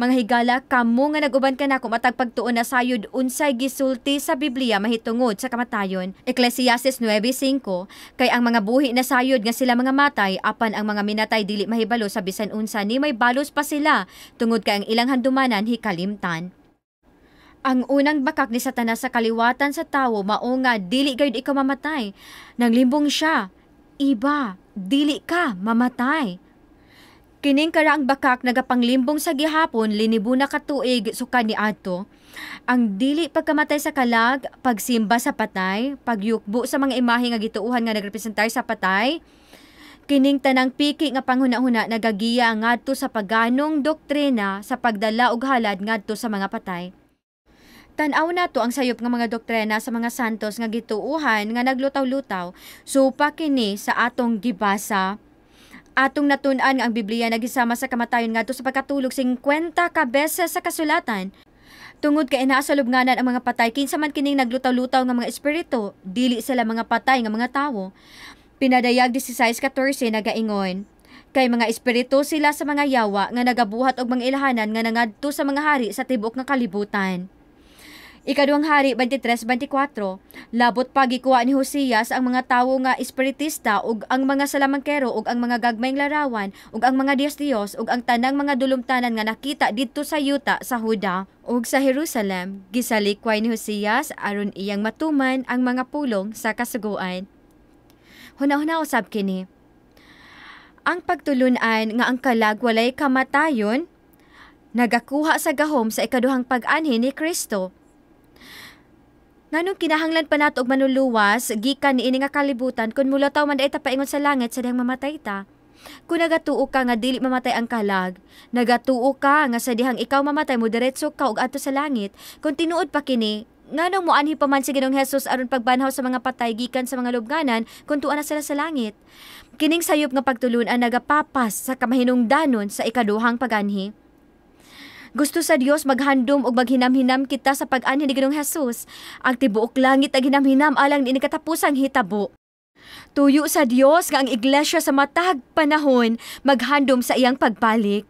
Mga higala, kamo nga nag-uban ka nako matag pagtuon na sayod unsay gisulti sa Biblia mahitungod sa kamatayon. Ecclesiastes 9:5, kay ang mga buhi na sayod nga sila mga matay apan ang mga minatay dili mahibalo sa bisan unsa ni may balos pa sila tungod kay ang ilang handumanan hikalimtan. Ang unang bakak ni Satanas sa kaliwatan sa tawo mao nga dili gayud ikaw mamatay. Nanglimbong siya, "Iba, dili ka mamatay." Kining karaang bakak nagapanglimbong sa gihapon linibo na katuig sukan ni adto. Ang dili pagkamatay sa kalag, pagsimba sa patay, pagyukbo sa mga imahe nga gituuhan nga nagrepresentar sa patay. Kining tanang piki nga panghuna-huna nagagiya ngadto sa paganong doktrina sa pagdala og halad ngadto sa mga patay. Tan-aw nato ang sayop nga mga doktrina sa mga santos nga gituuhan nga naglutaw-lutaw. Supa kini sa atong gibasa. Atong natun-an nga ang Biblia nagisama sa kamatayon ngadto sa pagkatulog 50 ka beses sa kasulatan. Tungod kay naa sa lubnganan ang mga patay kinsa man kining naglutaw-lutaw nga mga espiritu, dili sila mga patay nga mga tawo. Pinadayag 16:14 nagaingon, kay mga espiritu sila sa mga yawa nga nagabuhat og mga ilahanan nga nangadto sa mga hari sa tibok nga kalibutan. Ikaduhang Hari 23:24, labot pa gikuha ni Hosias ang mga tawo nga espiritista ug ang mga salamangkero ug ang mga gagmayng larawan ug ang mga Diyos ug ang tanang mga dulumtanan nga nakita didto sa yuta sa Huda ug sa Jerusalem. Gisalikway ni Hosias aron iyang matuman ang mga pulong sa kasuguan. Hunahuna usab kini. Ang pagtulunan nga ang kalag walay kamatayon nagakuha sa gahom sa ikaduhang pag-anhi ni Kristo. Nganong kinahanglan pa nato og manuluwas gikan niini nga kalibutan kun mulataw man daita paingon sa langit sa dihang mamatay ta. Kung nagatuo ka nga dili mamatay ang kalag, nagatuo ka nga sa dihang ikaw mamatay mo diretso ka og adto sa langit, kung tinuod pa kini, nganong moanhi pa man si Ginoong Hesus aron pagbanhaw sa mga patay gikan sa mga lubnganan kung tuwa na sila sa langit. Kining sayop nga pagtulunan nagapapas sa kamahinungdanon sa ikaduhang paganhi. Gusto sa Dios maghandom og maghinam-hinam kita sa pag-anhi ni Ginoong Hesus. Ang tibuok langit ang hinam-hinam alang ni katapusang hitabo. Tuyo sa Dios nga ang iglesia sa matag panahon maghandom sa iyang pagbalik.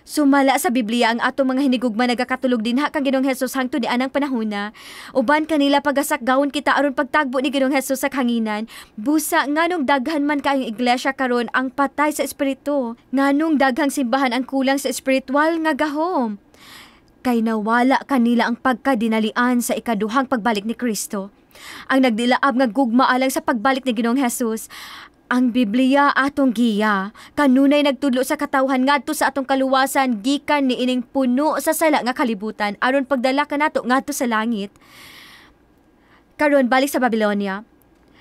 Sumala sa Biblia ang atong mga hinigugma nagakatulog dinha kang Ginoong Hesus hangtod di anang panahona. Uban kanila pagasakgawon kita aron pagtagbo ni Ginoong Hesus sa kanginan. Busa nganong daghan man kaayong iglesia karon ang patay sa espiritu. Nganong daghang simbahan ang kulang sa espiritual nga gahom. Kay nawala kanila ang pagkadinalian sa ikaduhang pagbalik ni Kristo. Ang nagdilaab nga gugma alang sa pagbalik ni Ginoong Hesus. Ang Biblia atong giya, kanunay nagtudlo sa katawhan ngadto sa atong kaluwasan gikan ni ining puno sa sala nga kalibutan aron pagdala kanato ngadto sa langit. Karon balik sa Babylonia.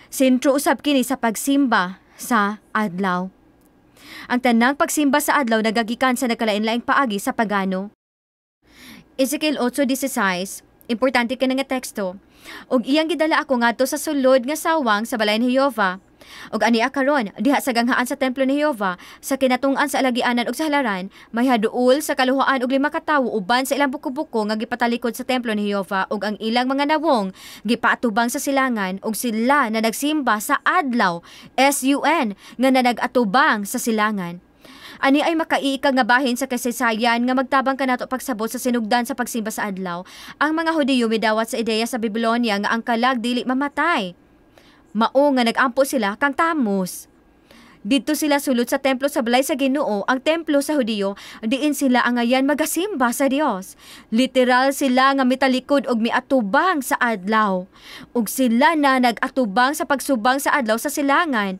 Sentro usab kini sa pagsimba sa adlaw. Ang tanang pagsimba sa adlaw nagagikan sa nagkalain-laing paagi sa pagano. Ezekiel 8:16, importante ka nga teksto. Og iyang gidala ako ngadto sa sulod nga sawang sa balay ni Jehova. Og aniya karon diha sa ganghaan sa templo ni Jehova sa kinatung-an sa alagianan ug sa halaran may haduol sa kaluhoan og 5 ka tawo uban sa ilang buko-buko nga gipatalikod sa templo ni Jehova ug ang ilang mga nawong gipaatubang sa silangan ug sila na nagsimba sa adlaw SUN nga nagatubang sa silangan. Ani ay makaiika nga bahin sa kasaysayan nga magtabang kanato pagsabot sa sinugdan sa pagsimba sa adlaw. Ang mga Hudiyo midawat sa ideya sa Babylonia nga ang kalag dili mamatay. Mao nga nagampo sila kang tamos. Dito sila sulod sa templo sa balay sa Ginoo, ang templo sa Hudiyo, diin sila angayan magasimba sa Dios. Literal sila nga mitalikod og miatubang sa adlaw. Ug sila na nagatubang sa pagsubang sa adlaw sa silangan.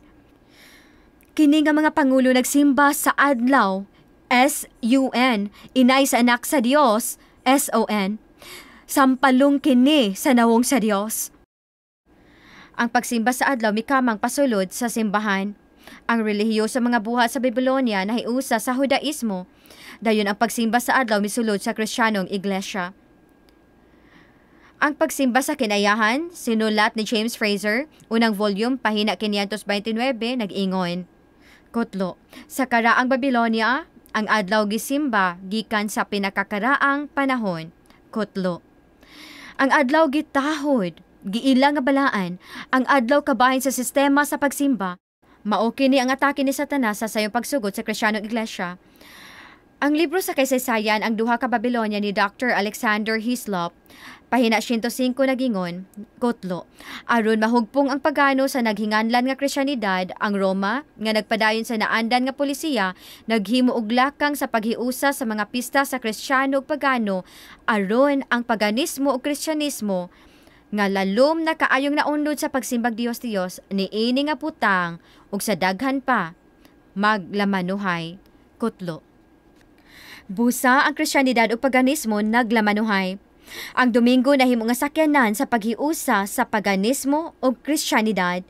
Kini nga mga pangulo nagsimba sa adlaw, SUN, inay sa anak sa Dios, SON. Sampalong kini sa nawong sa Dios. Ang pagsimba sa adlaw mikamang pasulod sa simbahan. Ang relihiyo sa mga buhat sa Babylonia nahiusa sa Judaismo. Dayon ang pagsimba sa adlaw misulod sa Kristiyanong iglesia. Ang pagsimba sa kinayahan, sinulat ni James Fraser, unang volume, pahina 529, nag-ingon. Kutlo, sa karaang Babylonia, ang adlaw gisimba gikan sa pinakakaraang panahon. Kutlo. Ang adlaw gitahod, giilang nga balaan, ang adlaw kabahin sa sistema sa pagsimba. Mao kini ang atake ni Satanas sa sayong pagsugod sa Kristiyanong iglesia. Ang libro sa kasaysayan ang duha ka Babylonia ni Dr. Alexander Hislop, pahina 105 nagingon, kutlo, aron mahugpong ang pagano sa naghinganlan nga Kristyanidad, ang Roma nga nagpadayon sa naandan nga polisiya naghimo og lakang sa paghiusa sa mga pista sa Kristiyano ug pagano aron ang paganismo ug Kristyanismo nga lalom na kaayong naunlod sa pagsimbag Dios niini nga putang ug sa daghan pa maglamanuhay. Kutlo. Busa ang Kristyanidad ug paganismo naglamanuhay. Ang Domingo nahimo nga sakyanan sa paghiusa sa paganismo ug Kristyanidad.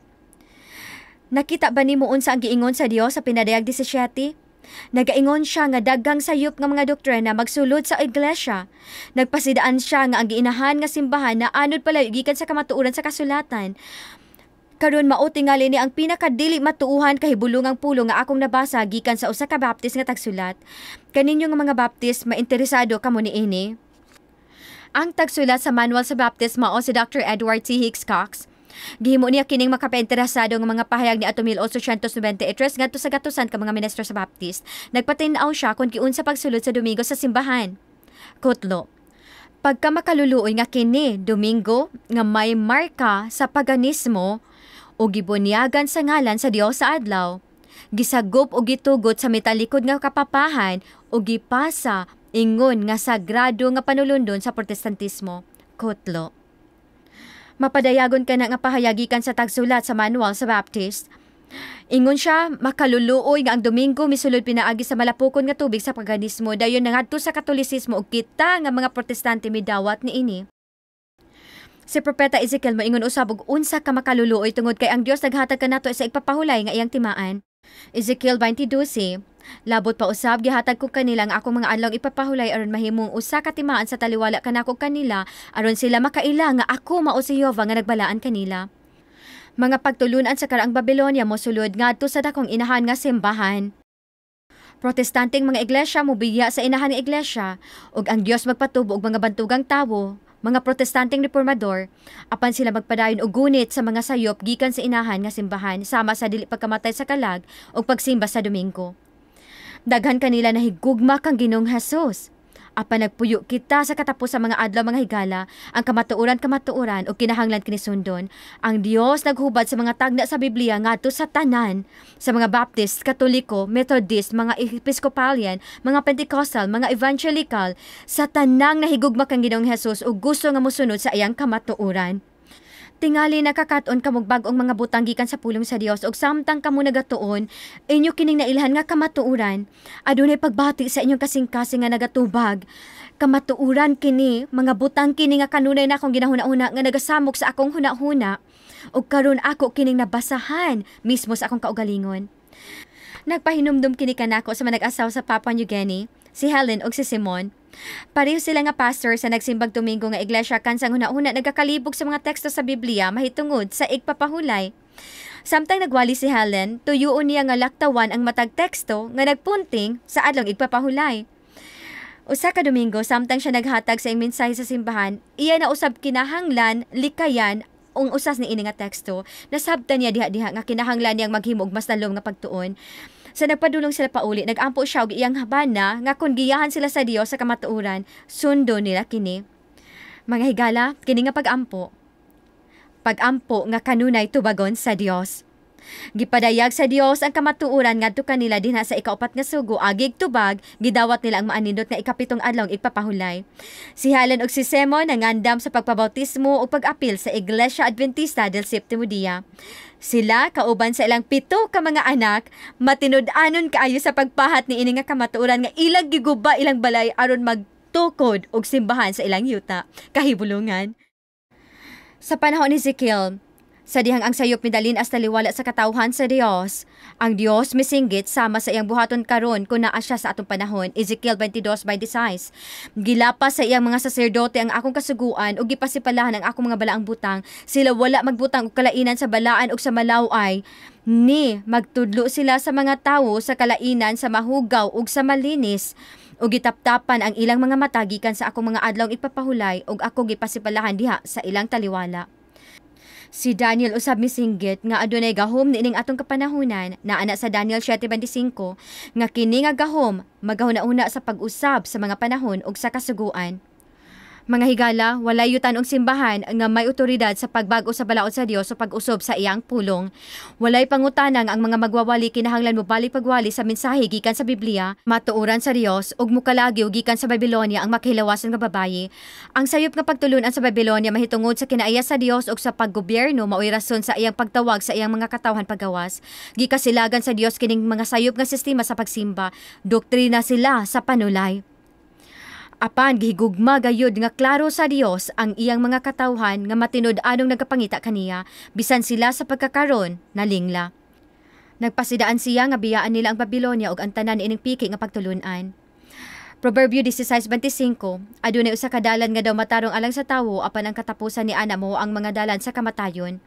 Nakita ba nimo unsa ang giingon sa Dios sa Pinadayag 17? Nagaingon siya nga daghang sayop nga mga doktrina magsulod sa iglesia. Nagpasidaan siya nga ang giinahan nga simbahan na anod palayo gikan sa kamatuoran sa kasulatan. Karon mao tingali ni ang pinakadili matuuhan kahibulungang pulo nga akong nabasa gikan sa usa ka Baptist nga tagsulat. Kaninyo nga mga Baptist mainteresado kamo niini. Ang tagsulat sa manual sa Baptist mao si Dr. Edward T. Hicks Cox. Gihimo niya kining makapainteresado nga mga pahayag ni ato 1893 ngadto sa gatusan ka mga ministro sa Baptist. Nagpatin-aw siya kung kiunsa pagsulod sa Domingo sa simbahan. Kutlo. Pagka makaluluoy nga kini Domingo nga may marka sa paganismo o gibunyagan sa ngalan sa Dios sa adlaw, gisagop o gitugot sa mitalikod nga kapapahan o gipasa ingon nga sagrado nga panulundon sa Protestantismo. Kutlo. Mapadayagon ka na nga pahayagikan sa tagsulat sa manual sa Baptist. Ingon siya, makaluluoy nga ang Domingo misulod pinaagi sa malapukon nga tubig sa paganismo dayon nangadto sa Katolisismo ug kita nga mga Protestante midawat niini. Si Propeta Ezekiel moingon usab og unsa ka makaluluoy tungod kay ang Dios naghatag kanato sa igpapahulay nga iyang timaan. Ezekiel 22, labot pa usab gihatag ko kanila ang akong mga adlaw ipapahulay aron mahimong usa ka timaan sa taliwala kanako kanila aron sila makaila nga ako mao si Jehova nga nagbalaan kanila. Mga pagtulunan sa karaang Babylonia mosulod ngadto sa dakong inahan nga simbahan. Protestanteng mga iglesia mobiya sa inahan nga iglesia ug ang Dios magpatubo og mga bantugang tawo. Mga protestanteng reformador, apan sila magpadayon og gunit sa mga sayop gikan sa inahan nga simbahan sama sa dili pagkamatay sa kalag o pagsimba sa Domingo. Daghan kanila nahigugma kang Ginoong Hesus. Apan nagpuyo kita sa katapos sa mga adlaw mga higala, ang kamatuoran o kinahanglan kini sundon. Ang Dios naghubad sa mga tagna sa Biblia ngadto sa tanan, sa mga Baptist, Katoliko, Methodist, mga Episcopalian, mga Pentecostal, mga Evangelical, sa tanang nahigugma kang Ginoong Hesus ug gusto nga mosunod sa iyang kamatuoran. Tingali nakakaton kamog bag-ong mga butang gikan sa pulong sa Dios ug samtang kamo nagatuon inyo kining nailhan nga kamatuoran adunay pagbati sa inyong kasing-kasing nga nagatubag. Kamatuoran kini mga butang kini nga kanunay na akong ginahuna-una nga nagasamok sa akong huna-huna ug karon ako kining nabasahan mismo sa akong kaugalingon. Nagpahinumdum kini kanako sa manag-asawa sa Papua New Guinea, si Helen ug si Simon. Pareho sila nga pastor sa nagsimbag Domingo nga iglesia kansang huna-huna nagakalibog sa mga teksto sa Biblia mahitungod sa igpapahulay. Samtang nagwali si Helen, tuyuon niya nga laktawan ang matag teksto nga nagpunting sa adlong igpapahulay. Usa ka Domingo, samtang siya naghatag sa iyang mensahe sa simbahan, iya na usab kinahanglan, likayan, ang usas ni ini nga teksto, nasabtan niya diha-diha nga kinahanglan niyang maghimo og mas lalom nga pagtuon. Sa nagpadulong sila pauli, nagampo siya og iyang habana nga kung giyahan sila sa Dios sa kamatuoran, sundo nila kini. Mga higala, kini nga pagampo nga kanunay tubagon sa Dios. Gipadayag sa Dios ang kamatuoran ngadto kanila dinha sa ikaupat nga sugo agig tubag gidawat nila ang maanindot nga ikapitong adlaw igpapahulay. Si Helen ug si Simon nangandam sa pagpabautismo ug pag-apil sa Iglesia Adventista del Séptimo Día. Sila kauban sa ilang 7 ka mga anak matinud-anon kaayo sa pagpahat ni ini nga kamatuoran nga ilang giguba ilang balay aron magtukod og simbahan sa ilang yuta kahibulungan. Sa panahon ni Ezekiel, sa dihang ang sayop midalin as taliwala sa katawhan sa Dios, ang Dios misinggit sama sa iyang buhaton karon kun naa siya sa atong panahon. Ezekiel 22:26. Gilapas sa iyang mga saserdote ang akong kasuguan ug gipasipalahan ang akong mga balaang butang. Sila wala magbutang og kalainan sa balaan ug sa malaway, ni magtudlo sila sa mga tawo sa kalainan sa mahugaw ug sa malinis. Ug gitaptapan ang ilang mga mata gikan sa akong mga adlaw ipapahulay ug ako gipasipalahan diha sa ilang taliwala. Si Daniel usab misinggit nga adunay gahom niining atong kapanahunan na ana sa Daniel 7:25 nga kini nga gahom magahuna-una sa pag-usab sa mga panahon ug sa kasuguan. Mga higala, walay yutan og simbahan nga may otoridad sa pagbag-o sa balaod sa Dios o pag-usob sa iyang pulong. Walay pangutanang ang mga magwawali kinahanglan mobalik pagwali sa mensahe gikan sa Biblia, matuoran sa Dios ug mukalagyo gikan sa Babylonia ang makihilawasan nga babayi. Ang sayop nga pagtulunan sa Babylonia mahitungod sa kinaaya sa Dios ug sa paggobyerno maoy rason sa iyang pagtawag sa iyang mga katawhan paggawas. Gikasilagan sa Dios kining mga sayop nga sistema sa pagsimba, doktrina sila sa panulay. Apan gihigugma gayud nga klaro sa Dios ang iyang mga katawhan nga matinud-anong nagapangita kaniya bisan sila sa pagkakaron nalingla. Nagpasidaan siya nga biyaan nila ang Babylonia ug ang tanan ining piki nga pagtulunan. Proverbio 16:25 adunay usa ka dalan nga daw matarong alang sa tawo apan ang katapusan ni ana mo ang mga dalan sa kamatayon.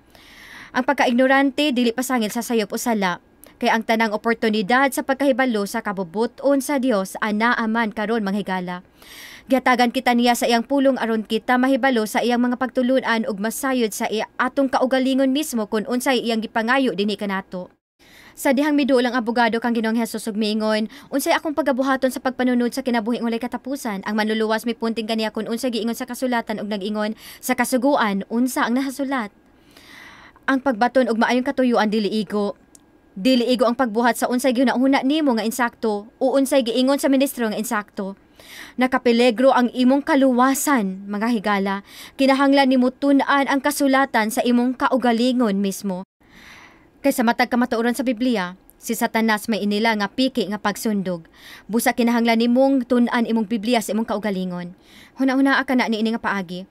Ang pagkaignorante dili pasangil sa sayop o sala. Kay ang tanang oportunidad sa pagkahibalo sa kabubuton sa Dios ana aman karon manghigala. Giatagan kita niya sa iyang pulong aron kita mahibalo sa iyang mga pagtulunan ug masayod sa atong kaugalingon mismo kun unsay iyang gipangayo dinhi kanato. Sa dihang miduol ang abogado kang Ginoong Hesus ug miingon, unsay akong pagabuhaton sa pagpanunod sa kinabuhi walay katapusan. Ang manluluwas mipunting kaniya kun unsay giingon sa kasulatan ug nag-ingon sa kasuguan unsa ang nahasulat. Ang pagbaton og maayong katuyuan dili igo. Dili igo ang pagbuhat sa unsay gihuna-huna nimo nga insakto o unsay giingon sa ministro nga insakto. Nakapeligro ang imong kaluwasan, mga higala. Kinahanglan nimo tun-an ang kasulatan sa imong kaugalingon mismo. Kay sa matag kamatuoran sa Biblia, Si Satanas may inila nga piki nga pagsundog. Busa kinahanglan nimong tun-an imong Biblia sa imong kaugalingon. Huna-huna ka na niini nga paagi.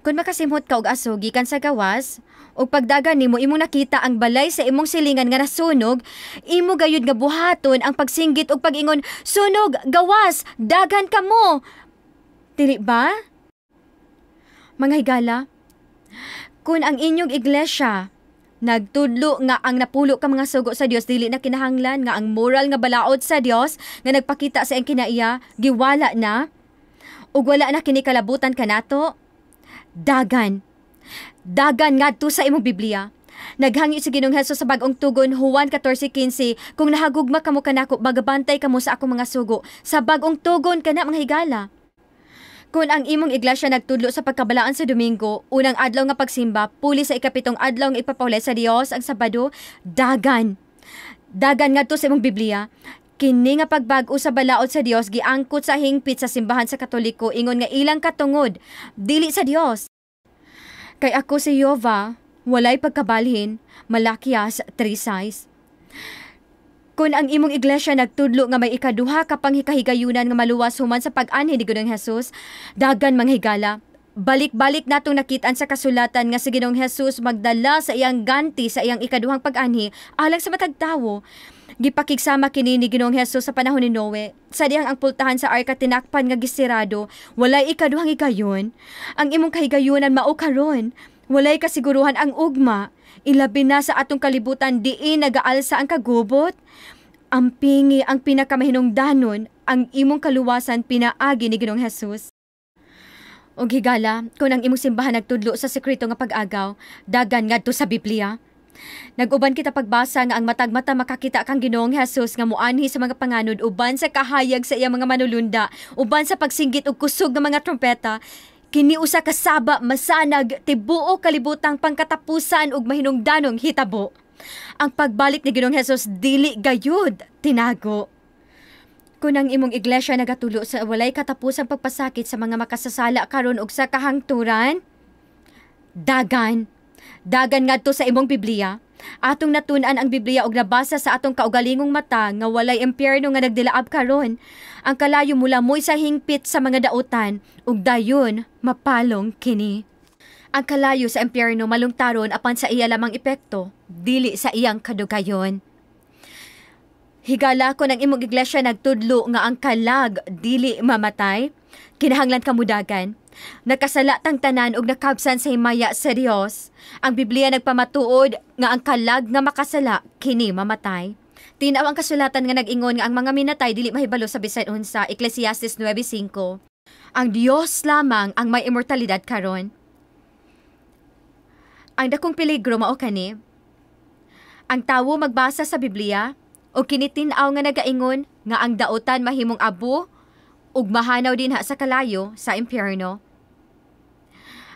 Kung makasimhot ka og aso gikan sa gawas, og pagdagan nimo imong nakita ang balay sa imong silingan nga nasunog, imo gayud nga buhaton ang pagsinggit og pag-ingon, "Sunog, gawas, dagan kamo." Dili ba? Mga higala, kung ang inyong iglesia nagtudlo nga ang napulo ka mga sugo sa Dios dili na kinahanglan nga ang moral nga balaod sa Dios nga nagpakita sa iyang kinaiya giwala na ug wala na kini kalabutan kanato, dagan ngadto sa imong Biblia. Naghangi si Ginoong Hesus sa bag-ong tugon Juan 14:15, kung nahagugma kamo kanako magabantay kamo sa akong mga sugo. Sa bag-ong tugon kana mga higala. Kung ang imong iglesia nagtudlo sa pagkabalaan sa Domingo, unang adlaw nga pagsimba, puli sa ikapitong adlaw nga ipapawlay sa Dios ang Sabado, dagan ngadto sa imong Biblia. Kini nga pagbag-o sa balaod sa Dios giangkot sa hingpit sa simbahan sa Katoliko ingon nga ilang katungod dili sa Dios. Kay ako si Yehova, walay pagkabalhin, Malakias 3:6. Kung ang imong iglesia nagtudlo nga may ikaduha ka panghikahigayunan nga maluwas human sa pag-anhi ni Ginoong Hesus, dagan mga higala. Balik-balik natong nakitaan sa kasulatan nga si Ginoong Hesus magdala sa iyang ganti sa iyang ikaduhang pag-anhi alang sa matag tawo. Gipakigsama kini ni Ginoong Hesus sa panahon ni Noe. Sa dihang ang pultahan sa arka tinakpan nga gisirado, walay ikaduhang higayon. Ang imong kahigayunan mao karon, walay kasiguruhan ang ugma. Ilabi na sa atong kalibutan diin nagaalsa ang kagubot. Ang pingi ang pinakamahinungdanon, ang imong kaluwasan pinaagi ni Ginoong Hesus. O higala, kung ang imong simbahan nagtudlo sa sekreto nga pag-agaw, dagan ngadto sa Biblia. Nag-uban kita pagbasa nga ang matag-mata makakita kang Ginoong Hesus nga muanhi sa mga panganod uban sa kahayag sa iyang mga manulunda, uban sa pagsinggit og kusog nga mga trompeta. Kini usa ka saba masanag tibuok kalibutang pangkatapusan ug mahinungdanong hitabo. Ang pagbalik ni Ginoong Hesus dili gayud tinago. Kung ang imong iglesia nagatulo sa walay katapusang pagpasakit sa mga makasasala karon ug sa kahangturan, dagan ngadto sa imong Biblia. Atong natun-an ang Biblia og nabasa sa atong kaugalingong mata nga walay impyerno nga nagdilaab karon. Ang kalayo mula moy sa hingpit sa mga dautan ug dayon mapalong kini. Ang kalayo sa impyerno malungtaron apan sa iya lamang epekto, dili sa iyang kadugayon. Higala ko ng imong iglesia nagtudlo nga ang kalag dili mamatay, kinahanglan kamudagan. Nakasalatang tanan og nakabsan sa himaya sa Dios. Ang Biblia nagpamatuod nga ang kalag nga makasala kini mamatay. Tinaw ang kasulatan nga nag-ingon nga ang mga minatay dili mahibalo sa bisan unsa, Ecclesiastes 9:5. Ang Dios lamang ang may immortalidad karon. Ang dakong peligro mao kani. Ang tawo magbasa sa Biblia o kinitin-aw nga nagaingon nga ang dautan mahimong abo ug mahanaw dinha sa kalayo sa impyerno.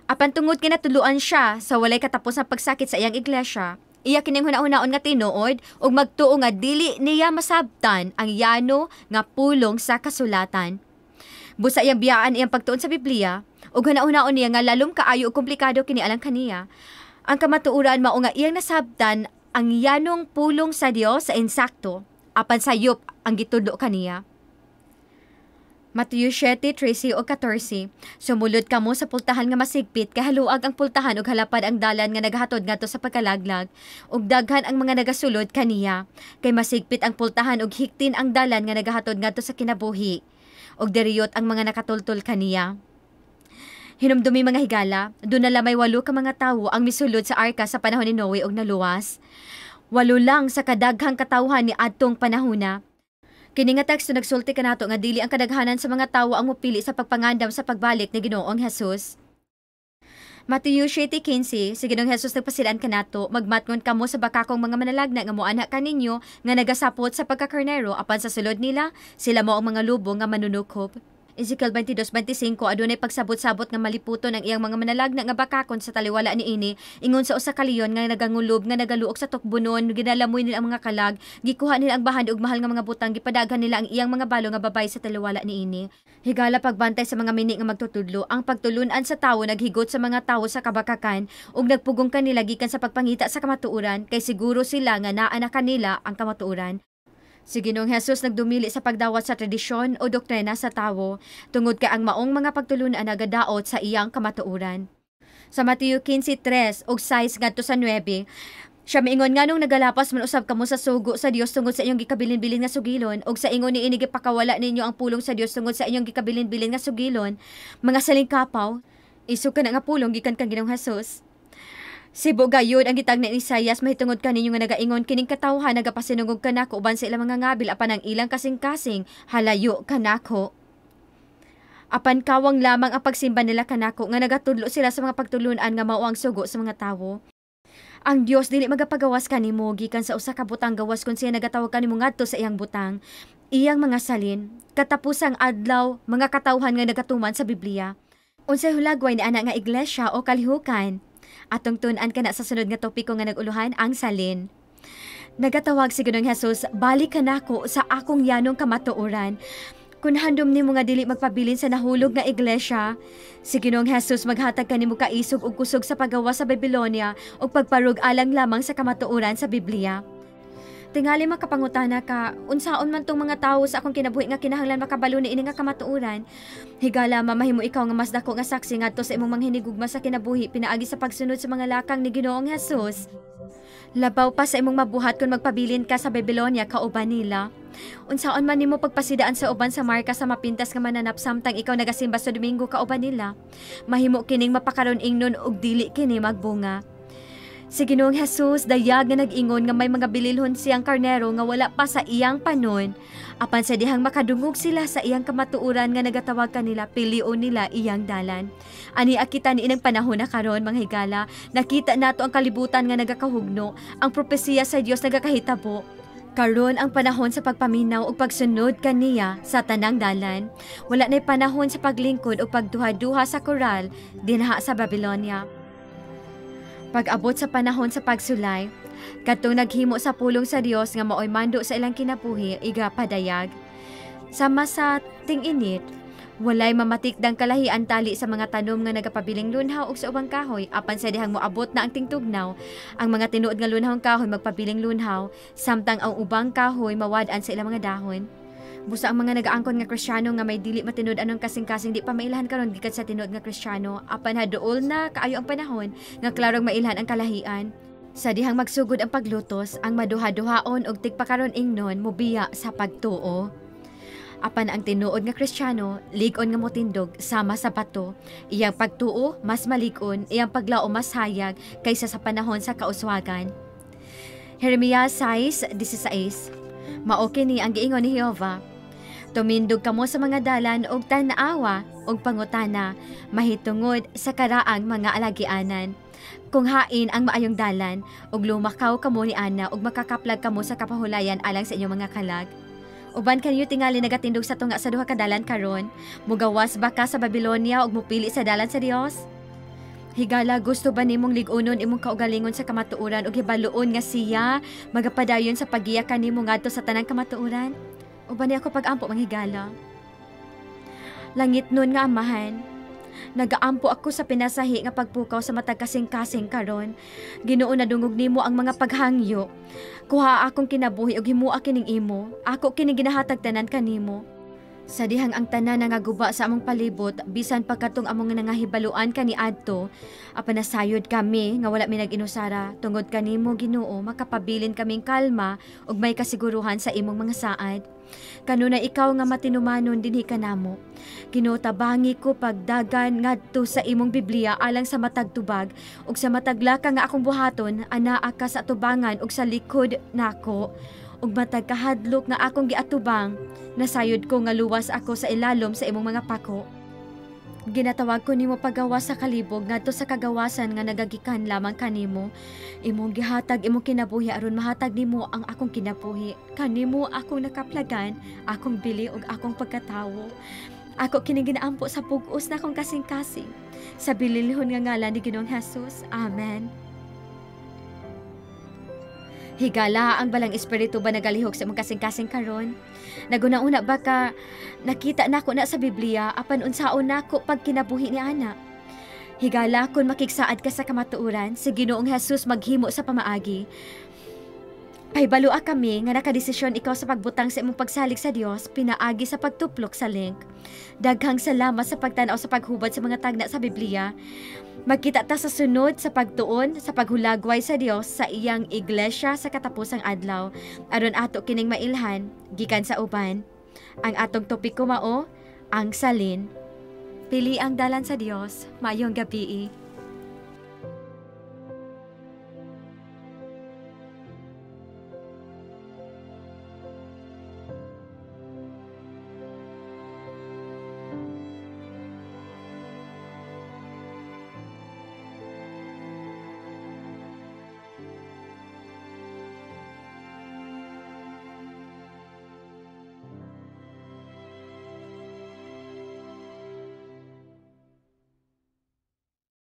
Apan tungod kinatuluan siya sa walay katapos ang pagsakit sa iyang iglesia, iya kining huna-hunaon nga tinuod ug magtuo nga dili niya masabtan ang yano nga pulong sa kasulatan. Busa iyang biyaan iyang pagtuon sa Biblia ug huna-hunaon niya nga lalom kaayo ug komplikado kini alang kaniya. Ang kamatuoran mao nga iyang nasabtan ang yanong pulong sa Dios sa insakto apan sayop ang gitudlo kaniya. Matthew 7:13 o 14, sumulod kamo sa pultahan nga masigpit, kahaluag ang pultahan ug halapad ang dalan nga naghatod ngadto sa pagkalaglag, ug daghan ang mga nagasulod kaniya. Kay masigpit ang pultahan ug hiktin ang dalan nga naghatod ngadto sa kinabuhi, ug deriyot ang mga nakatultol kaniya. Hinumdumi mga higala, doon na lamay 8 ka mga tawo ang misulod sa arka sa panahon ni Noe ug naluwas. 8 lang sa kadaghang katawhan ni adtong panahona. Kini nga teksto nagsulti kanato nga dili ang kadaghanan sa mga tawo ang mupili sa pagpangandam sa pagbalik ni Ginoong Hesus. Matthew 7:15, si Ginoong Hesus nagpasilan kanato, magmatngon kamo sa bakakong mga manalagna nga moanha kaninyo nga nagasapot sa pagkakarnero apan sa sulod nila sila mo ang mga lubong nga manunukop. Ezekiel 22:25 adunay pagsabot-sabot nga maliputon ang iyang mga manalagna nga bakakon sa taliwala niini ingon sa usa ka leon nga nagangulob nga nagaluok sa tukbunon, ginalamoy nila ang mga kalag, gikuha nila ang bahan ug mahal nga mga butang, gipadaghan nila ang iyang mga balo nga babay sa taliwala niini. Higala pagbantay sa mga mini nga magtutudlo, ang pagtulun-an sa tawo naghigot sa mga tawo sa kabakakan ug nagpugong kanila gikan sa pagpangita sa kamatuoran kay siguro sila nga naa na kanila ang kamatuoran. Si Ginoong Hesus nagdumili sa pagdawat sa tradisyon o doktrina sa tawo, tungod kay ang maong mga pagtulunan nagadaot sa iyang kamatuoran. Sa Mateo 15:3 ug 6 ngadto sa 9, siya miingon nganong nagalapas man usab kamo sa sugo sa Dios tungod sa inyong gikabilin-bilin nga sugilon, ug sa ingon niini gipakawala ninyo ang pulong sa Dios tungod sa inyong gikabilin-bilin nga sugilon, mga salingkapaw, isog ka na nga pulong gikan kang Ginoong Hesus. Sibo gayud ang gitag ni Isaias mahitungod kaninyo nga nagaingon kining katawhan nagapasinungog kanako uban sa ilang mga ngabil apan ang ilang kasing-kasing halayo kanako. Apan kawang lamang ang pagsimba nila kanako nga nagatudlo sila sa mga pagtulunan nga mao ang sugo sa mga tawo. Ang Dios dili magapagawas kanimo gikan sa usa ka butang gawas kun siya nagatawag kanimo ngadto sa iyang butang. Iyang mga salin, katapusang adlaw, mga katawhan nga nagatuman sa Biblia. Unsay hulagway ni ana nga iglesia o kalihukan? Atong tun-an ka na sa sunod nga topiko nga naguluhan, ang salin. Nagatawag si Ginoong Hesus, balik ka nako sa akong yanong kamatuoran. Kung handom nimo nga dili magpabilin sa nahulog nga iglesia, si Ginoong Hesus maghatag kanimo kaisog ug kusog sa paggawa sa Babylonia ug pagparug alang lamang sa kamatuoran sa Biblia. Tingali makapangutana ka, unsaon man tong mga tawo sa akong kinabuhi nga kinahanglan makabalo ni ini nga kamatuoran. Higala mamahimo ikaw nga mas dako nga saksi ngadto sa imong manghinigugma sa kinabuhi pinaagi sa pagsunod sa mga lakang ni Ginoong Hesus. Labaw pa sa imong mabuhat kung magpabilin ka sa Babylonia kauban nila. Unsaon man nimo pagpasidaan sa uban sa marka sa mapintas nga mananap samtang ikaw nagasimba sa Domingo kauban nila. Mahimo kining mapakaron ingnon ug dili kini magbunga. Si Ginoong Hesus dayag nga nag-ingon nga may mga bililhon siyang karnero nga wala pa sa iyang panon. Apan sa dihang makadungog sila sa iyang kamatuoran nga nagatawag kanila pilion nila iyang dalan. Ani akita ni inang panahon na karon mga higala, nakita nato ang kalibutan nga nagakahugno, ang propesiya sa Dios nagakahitabo. Karon ang panahon sa pagpaminaw ug pagsunod kaniya sa tanang dalan. Wala na'y panahon sa paglingkod o pagduha-duha sa koral dinha sa Babylonia. Pag-abot sa panahon sa pagsulay, kadtong naghimo sa pulong sa Dios nga maoy mando sa ilang kinabuhi iga padayag. Sama sa ting-init, walay mamatikdang kalahian tali sa mga tanom nga nagapabiling lunhaw ug sa ubang kahoy apan sa dihang moabot na ang tingtugnaw, ang mga tinuod nga lunhawng kahoy magpabiling lunhaw samtang ang ubang kahoy mawad-an sa ilang mga dahon. Busa ang mga nagaangkon nga Kristiyano nga may dili matinud anong kasing-kasing di pa mailahan karon gikan sa tinuod nga Kristiyano apan haduol na kaayo ang panahon nga klarong mailhan ang kalahian. Sa dihang magsugod ang paglutos, ang maduha-duhaon og tigpakaron ingnon mobiya sa pagtuo. Apan ang tinuod nga Kristiyano, lig-on nga motindog sama sa bato. Iyang pagtuo mas malig-on, iyang paglao mas hayag kaysa sa panahon sa kauswagan. Jeremias 6:16. Mao kini ang giingon ni Jehova. Tumindog kamo sa mga dalan og tan-awa og pangutana mahitungod sa karaang mga alagianan. Kung hain ang maayong dalan og lumakaw kamo ni ana og makakaplag kamo sa kapahulayan alang sa inyong mga kalag. Uban kanyo tingali nagatindog sa tunga sa duha ka dalan karon, mugawas ba ka sa Babylonia og mupili sa dalan sa Dios? Higala gusto ba nimong lig-unon imong kaugalingon sa kamatuoran ug hibaluon nga siya magapadayon sa pagiya kanimo ngadto sa tanang kamatuoran? Uban ni ako pag-ampo manghigala. Langit nun nga amahan, nagaampo ako sa pinasahi nga pagpukaw sa matag kasing-kasing karon. Ginoo nadungog nimo ang mga paghangyo. Kuha akong kinabuhi ug himua kining imo. Ako kining ginahatag tanan kanimo. Sa dihang ang tanan nga guba sa among palibot, bisan pagkatong among nangahibaluan kani adto, apan nasayod kami nga wala mi nag-inusara tungod kanimo Ginoo makapabilin kaming kalma ug may kasiguruhan sa imong mga saad. Kanuna ikaw nga matinumanon dinhi kanamo. Ginoo tabangi ko pagdagan ngadto sa imong Biblia alang sa matag tubag ug sa matag laka nga akong buhaton anaa ka sa tubangan ug sa likod nako. Ug matag kahadlok nga akong giatubang, nasayod ko nga luwas ako sa ilalom sa imong mga pako. Ginatawag ko nimo pagawas sa kalibog ngadto sa kagawasan nga nagagikan lamang kanimo. Imong gihatag imong kinabuhi aron mahatag nimo ang akong kinabuhi. Kanimo akong nakaplagan, akong bili ug akong pagkatawo. Ako kining ginaampo sa pugos na akong kasing-kasing. Sa bililhon nga ngalan ni Ginoong Hesus. Amen. Higala ang balang espiritu ba nagalihok sa imong kasing-kasing karon? Naguna-una ba ka nakita nako na sa Biblia apan unsaon nako pag kinabuhi ni ana? Higala kun makigsaad ka sa kamatuoran sa Ginoong Hesus maghimo sa pamaagi. Pahibalua kami nga nakadesisyon ikaw sa pagbutang sa imong pagsalig sa Dios pinaagi sa pagtuplok sa link. Daghang salamat sa pagtanaw sa paghubad sa mga tagna sa Biblia. Magkita ta sa sunod sa pagtuon sa paghulagway sa Dios sa iyang iglesia sa katapusang adlaw aron ato kining mailhan gikan sa uban. Ang atong topiko mao ang salin. Pili ang dalan sa Dios. Mayong gabi.